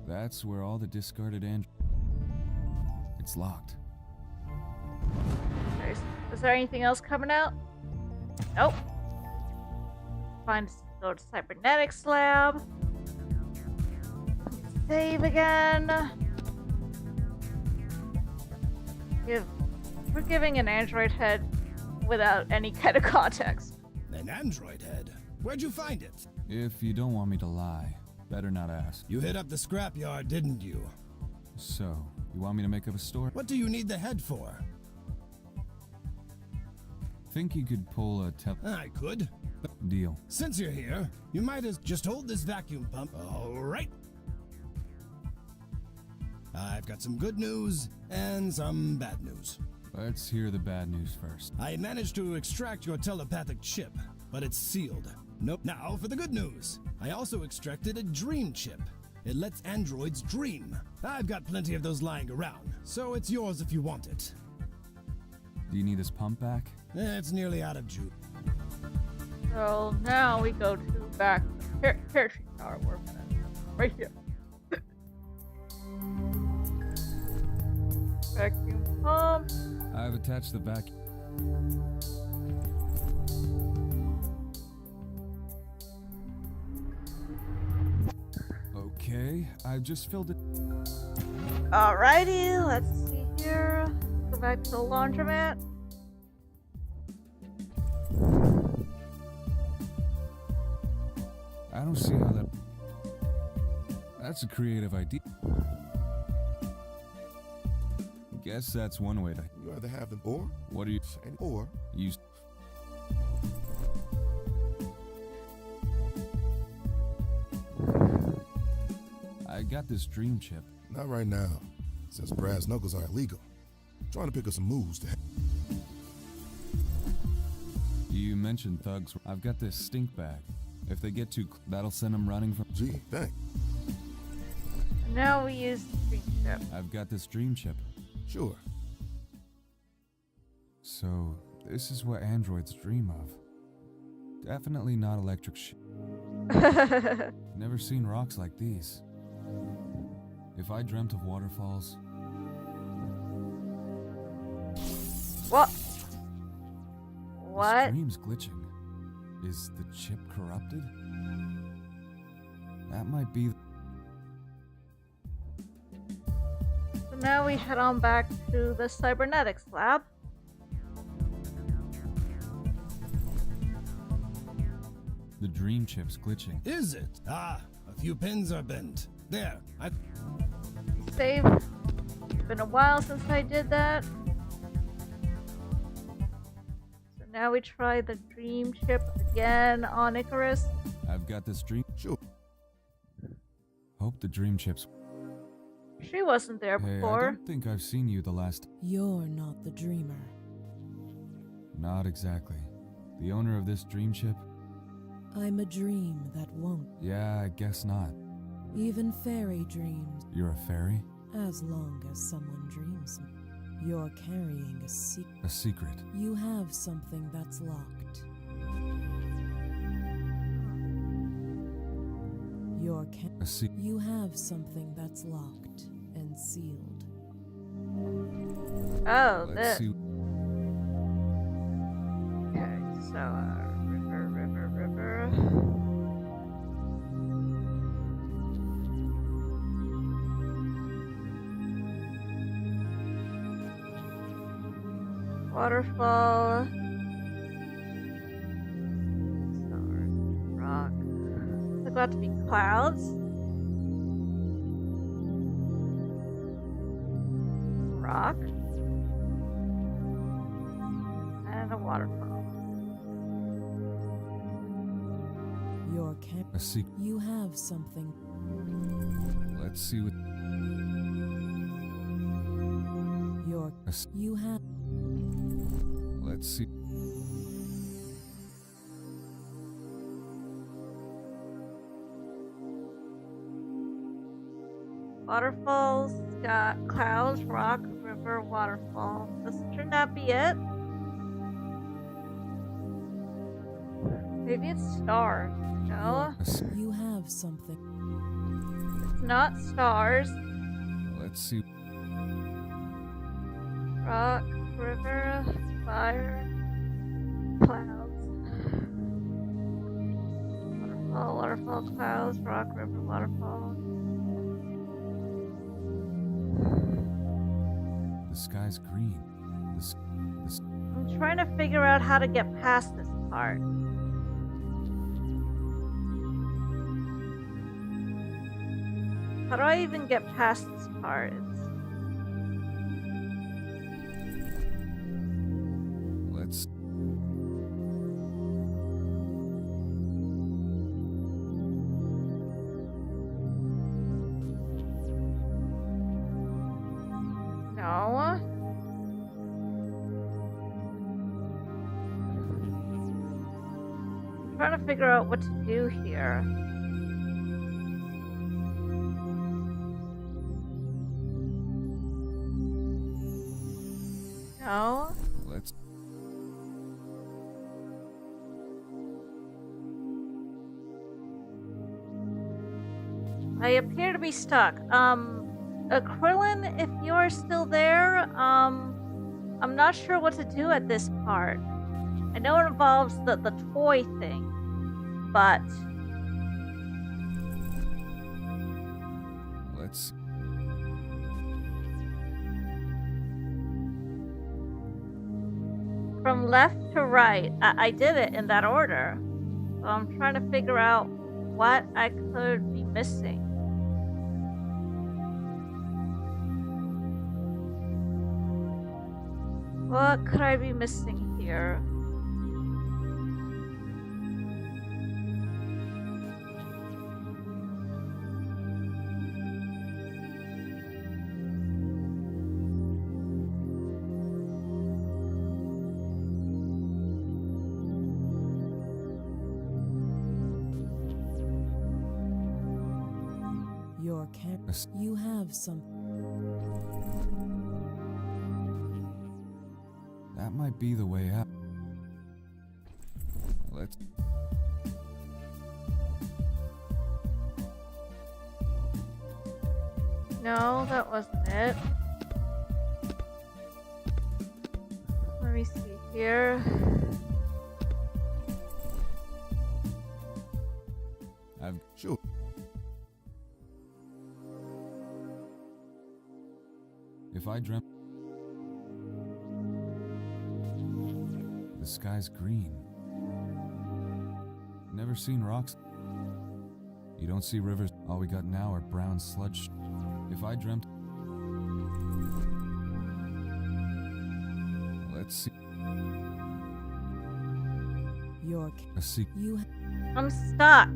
That's where all the discarded androids... It's locked. Is there anything else coming out? Nope. Go to cybernetics lab. Save again. We're giving an android head without any kind of context. An android head? Where'd you find it? If you don't want me to lie, better not ask. You hit up the scrapyard, didn't you? So, you want me to make up a story? What do you need the head for? Think you could pull a I could. deal. Since you're here, you might as just hold this vacuum pump. All right. I've got some good news and some bad news. Let's hear the bad news first. I managed to extract your telepathic chip, but it's sealed. Nope. Now for the good news. I also extracted a dream chip. It lets androids dream. I've got plenty of those lying around, so it's yours if you want it. Do you need this pump back? It's nearly out of juice. So now we go to back to Pear Tree Tower. We're right here. Vacuum pump. I've attached the vacuum. Okay, I've just filled it. Alrighty, let's see here. Go back to the laundromat. I don't see how that. That's a creative idea. Guess that's one way to. You rather have them or? What are you? Or? You. I got this dream chip. Not right now, since brass knuckles are illegal. Trying to pick up some moves to. You mentioned thugs. I've got this stink bag. If they get that'll send them running from. Gee, thanks. Now we use the dream chip. I've got this dream chip. Sure. So, this is what androids dream of. Definitely not electric Never seen rocks like these. If I dreamt of waterfalls. What? This What? dream's glitching. Is the chip corrupted? That might be. So now we head on back to the cybernetics lab. The dream chip's glitching. Is it? Ah, a few pins are bent. There, I... Save. It's been a while since I did that. So now we try the dream chip again on Icarus. I've got this dream. Sure. Hope the dream chip's. She wasn't there Hey, I before. don't think I've seen you the last. You're not the dreamer. Not exactly. The owner of this dream chip? I'm a dream that won't. Yeah, I guess not. Even fairy dreams, You're a fairy? as long as someone dreams. You're carrying a secret. A secret. You have something that's locked. A secret. You have something that's locked and sealed. Oh, Let's this. see. Okay, so, river. Waterfall. Sorry, rock. They've got to be clouds. Rock. And a waterfall. A secret. You have something. Let's see what. You have. Let's see. Waterfalls, got clouds, rock, river, waterfall. This should not be it. Maybe it's stars. No, You have something. it's not stars. Let's see. Rock, river, fire, clouds. Waterfall, clouds, rock, river, waterfall. The sky's green. I'm trying to figure out how to get past this part. How do I even get past this part? Let's. No. I'm trying to figure out what to do here. No. Let's. I appear to be stuck. Krillin, if you're still there, I'm not sure what to do at this part. I know it involves the toy thing, but Let's. from left to right. I did it in that order. So I'm trying to figure out what I could be missing. What could I be missing here? Your character. You have some. That might be the way out. Let's. No, that wasn't it. Let me see here. Sure. If I dreamt. The sky's green. Never seen rocks. You don't see rivers. All we got now are brown sludge. If I dreamt. Let's see. Your. A secret. You. I'm stuck.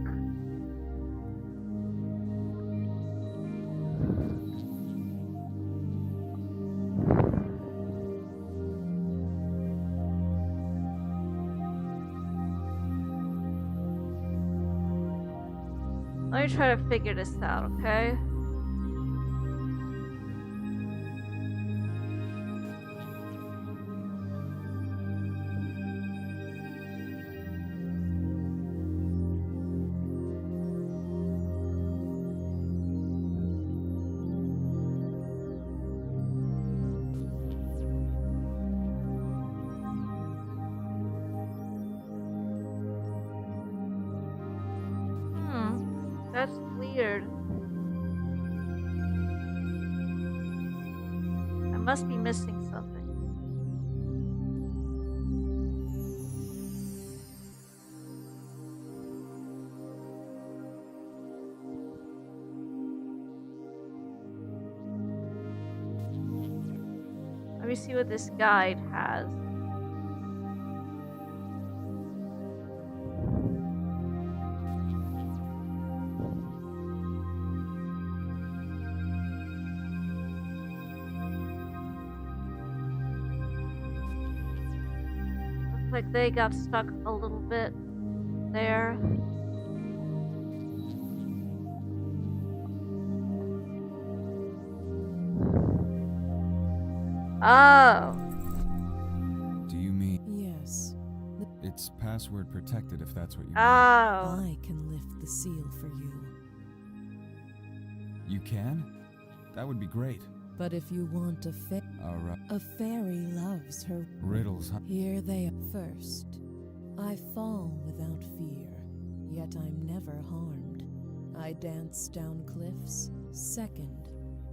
Let me try to figure this out, okay? That's weird. I must be missing something. Let me see what this guide has. Like they got stuck a little bit there. Oh. Do you mean? Yes. It's password protected if that's what you mean. Oh. I can lift the seal for you. You can? That would be great. But if you want Alright. a fairy loves her Riddles, huh? Here they are. First, I fall without fear, yet I'm never harmed. I dance down cliffs. Second,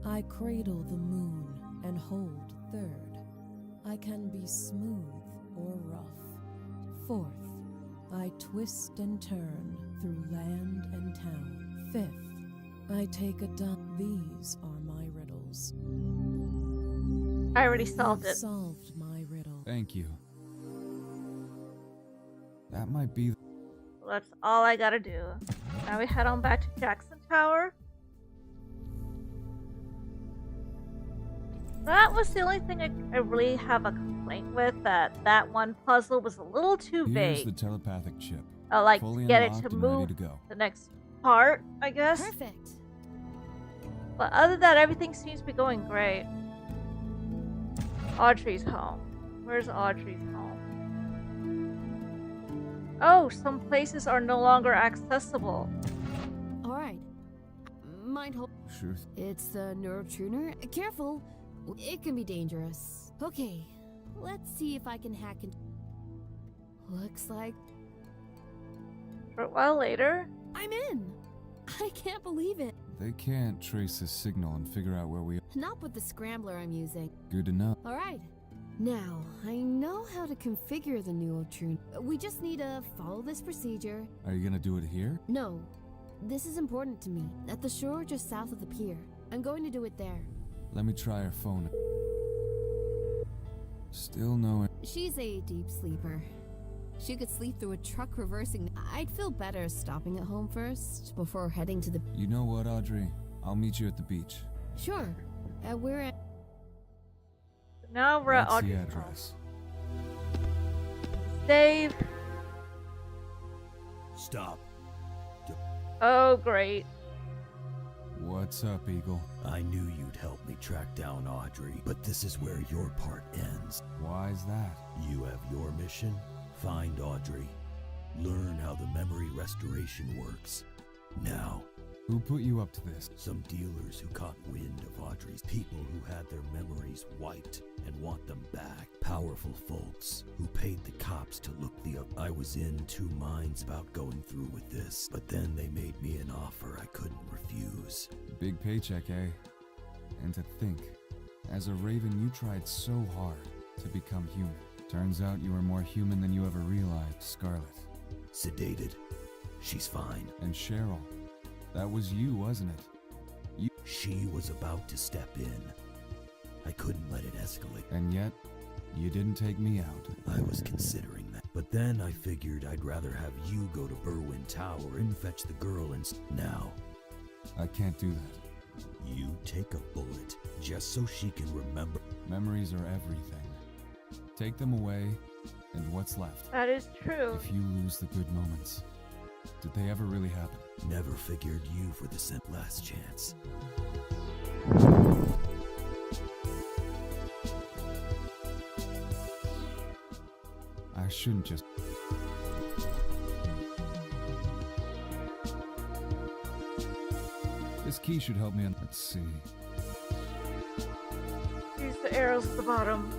I cradle the moon and hold. Third, I can be smooth or rough. Fourth, I twist and turn through land and town. Fifth, I take a dump. These are my riddles. I already solved it. Solved my riddle. Thank you. That might be. That's all I gotta do. Now we head on back to Jackson Tower. That was the only thing I really have a complaint with. That one puzzle was a little too Here's vague. the telepathic chip. Like Fully get it unlocked to and ready move to go. the next part, I guess. Perfect. But other than that, everything seems to be going great. Audrey's home. Where's Audrey's home? Oh, some places are no longer accessible. All right. Mind hold. Sure. It's the neurotuner. Careful. It can be dangerous. Okay. Let's see if I can hack into. Looks like For a while later. I'm in. I can't believe it. They can't trace the signal and figure out where we are. Not with the scrambler I'm using. Good to know. All right. Now, I know how to configure the new Ultron. We just need to follow this procedure. Are you gonna do it here? No, this is important to me. At the shore just south of the pier. I'm going to do it there. Let me try her phone. Still no. She's a deep sleeper. She could sleep through a truck reversing. I'd feel better stopping at home first before heading to the... You know what, Audrey? I'll meet you at the beach. Sure. We're at... Now we're at That's the Audrey's address. Save. Stop. Oh, great. What's up, Eagle? I knew you'd help me track down Audrey, but this is where your part ends. Why's that? You have your mission. Find Audrey. Learn how the memory restoration works. Now, Who put you up to this? some dealers who caught wind of Audrey's, people who had their memories wiped and want them back. Powerful folks who paid the cops to look the up. I was in two minds about going through with this, but then they made me an offer I couldn't refuse. Big paycheck, eh? And to think, as a Raven, you tried so hard to become human. Turns out you were more human than you ever realized. Scarlet. Sedated. She's fine. And Cheryl. That was you, wasn't it? She was about to step in. I couldn't let it escalate. And yet, you didn't take me out. I was considering that. But then I figured I'd rather have you go to Berwyn Tower and fetch the girl and now. I can't do that. You take a bullet just so she can remember. Memories are everything. Take them away, and what's left? That is true. If you lose the good moments, did they ever really happen? Never figured you for the last chance. I shouldn't just... This key should help me. Let's see. Use the arrows at the bottom.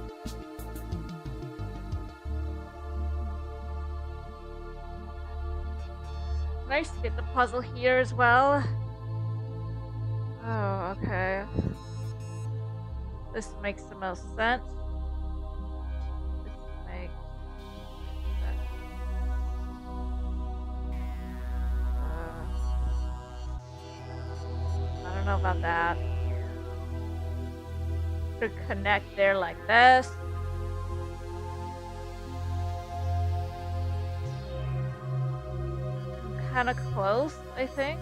Nice to get the puzzle here as well. Oh, okay. This makes the most sense. This makes sense. I don't know about that. Could connect there like this. Kind of close, I think.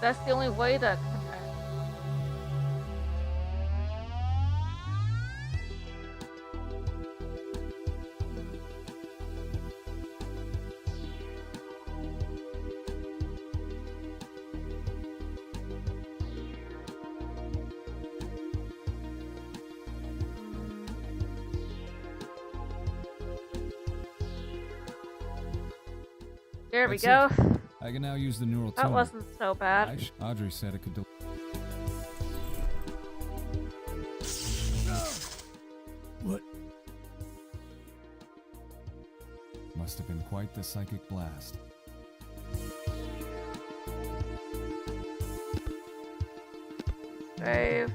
That's the only way to connect. There we That's go. it. I can now use the neural That tuner. wasn't so bad. Audrey said it could What? Must have been quite the psychic blast. Save.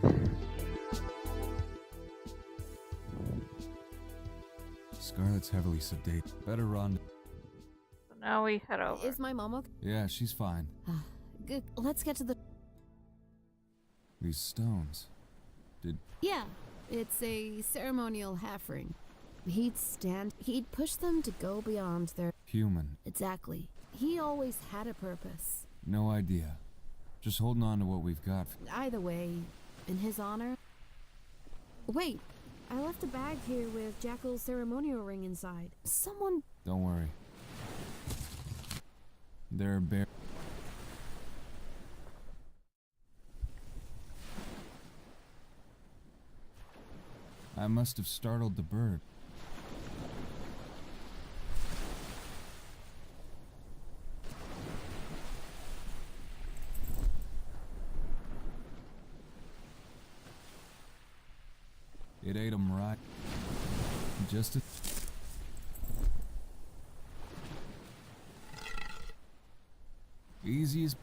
Scarlet's heavily sedated. Better run. So now we head over. Is my mom okay? Yeah, she's fine. Good. Let's get to the... These stones. Yeah, it's a ceremonial half ring. He'd push them to go beyond their... Human. Exactly. He always had a purpose. No idea. Just holding on to what we've got. Either way, in his honor... Wait, I left a bag here with Jackal's ceremonial ring inside. Someone... Don't worry. They're bare. I must have startled the bird. It ate him right. Just a... Easy as...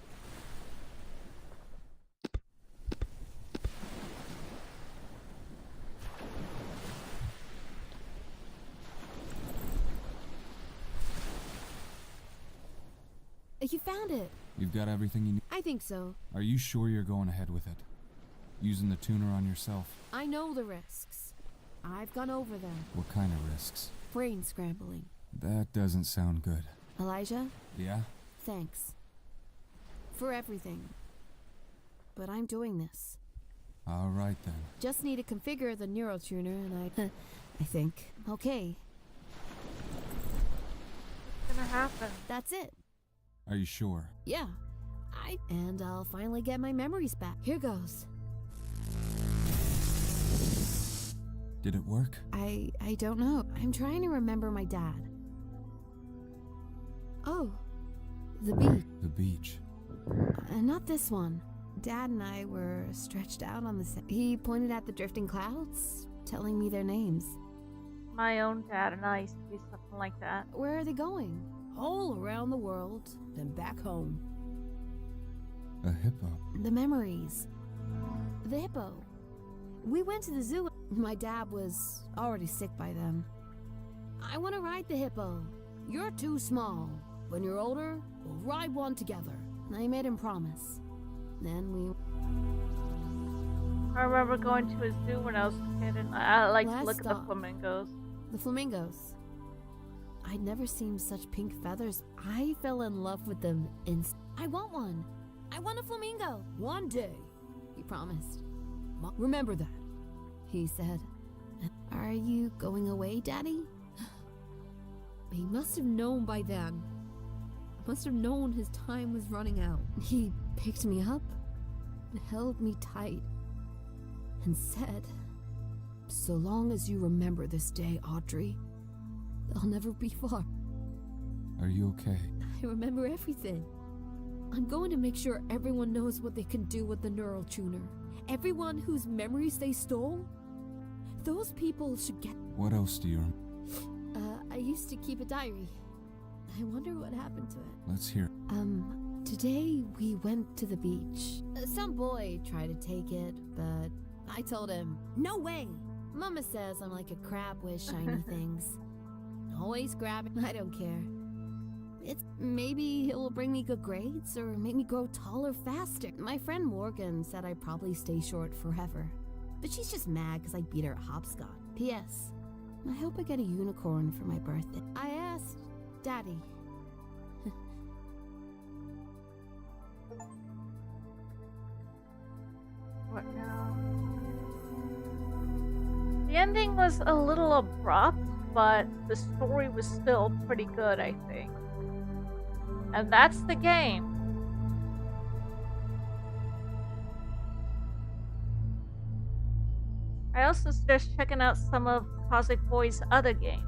You found it. You've got everything you need. I think so. Are you sure you're going ahead with it? Using the tuner on yourself? I know the risks. I've gone over them. What kind of risks? Brain scrambling. That doesn't sound good. Elijah, Yeah? thanks. For everything. But I'm doing this. Alright then. Just need to configure the neurotuner and I think. Okay, What's gonna happen? that's it. Are you sure? Yeah. And I'll finally get my memories back. Here goes. Did it work? I don't know. I'm trying to remember my dad. Oh, the beach. The beach. Not this one. Dad and I were stretched out on the sand. He pointed at the drifting clouds, telling me their names. My own dad and I used to do something like that. Where are they going? All around the world, then back home. A hippo. The memories. The hippo. We went to the zoo. My dad was already sick by then. I want to ride the hippo. You're too small. When you're older, we'll ride one together. I made him promise. Then we... I remember going to a zoo when I was a kid, and I liked to Last look at the stop. flamingos. The flamingos. I'd never seen such pink feathers. I fell in love with them I want one. I want a flamingo. One day, he promised. Remember that, he said. Are you going away, Daddy? He must have known by then. Must have known his time was running out. He picked me up and held me tight and said, "So long as you remember this day, Audrey, I'll never be far." Are you okay? I remember everything. I'm going to make sure everyone knows what they can do with the neural tuner. Everyone whose memories they stole, those people should get... What else do you I used to keep a diary. I wonder what happened to it. Let's hear. Today we went to the beach. Some boy tried to take it, but I told him, no way! Mama says I'm like a crab with shiny things. Always grabbing, I don't care. It's maybe he'll bring me good grades or make me grow taller faster. My friend Morgan said I'd probably stay short forever. But she's just mad because I beat her at hopscotch. P.S. I hope I get a unicorn for my birthday. I asked Daddy. What now? The ending was a little abrupt, but the story was still pretty good, I think. And that's the game. I also suggest checking out some of Cosmic Boy's other games.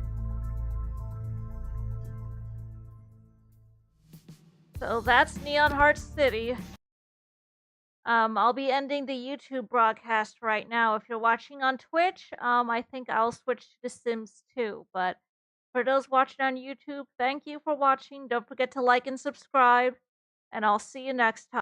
So that's Neon Heart City. I'll be ending the YouTube broadcast right now. If you're watching on Twitch, I think I'll switch to The Sims 2. But for those watching on YouTube, thank you for watching. Don't forget to like and subscribe, and I'll see you next time.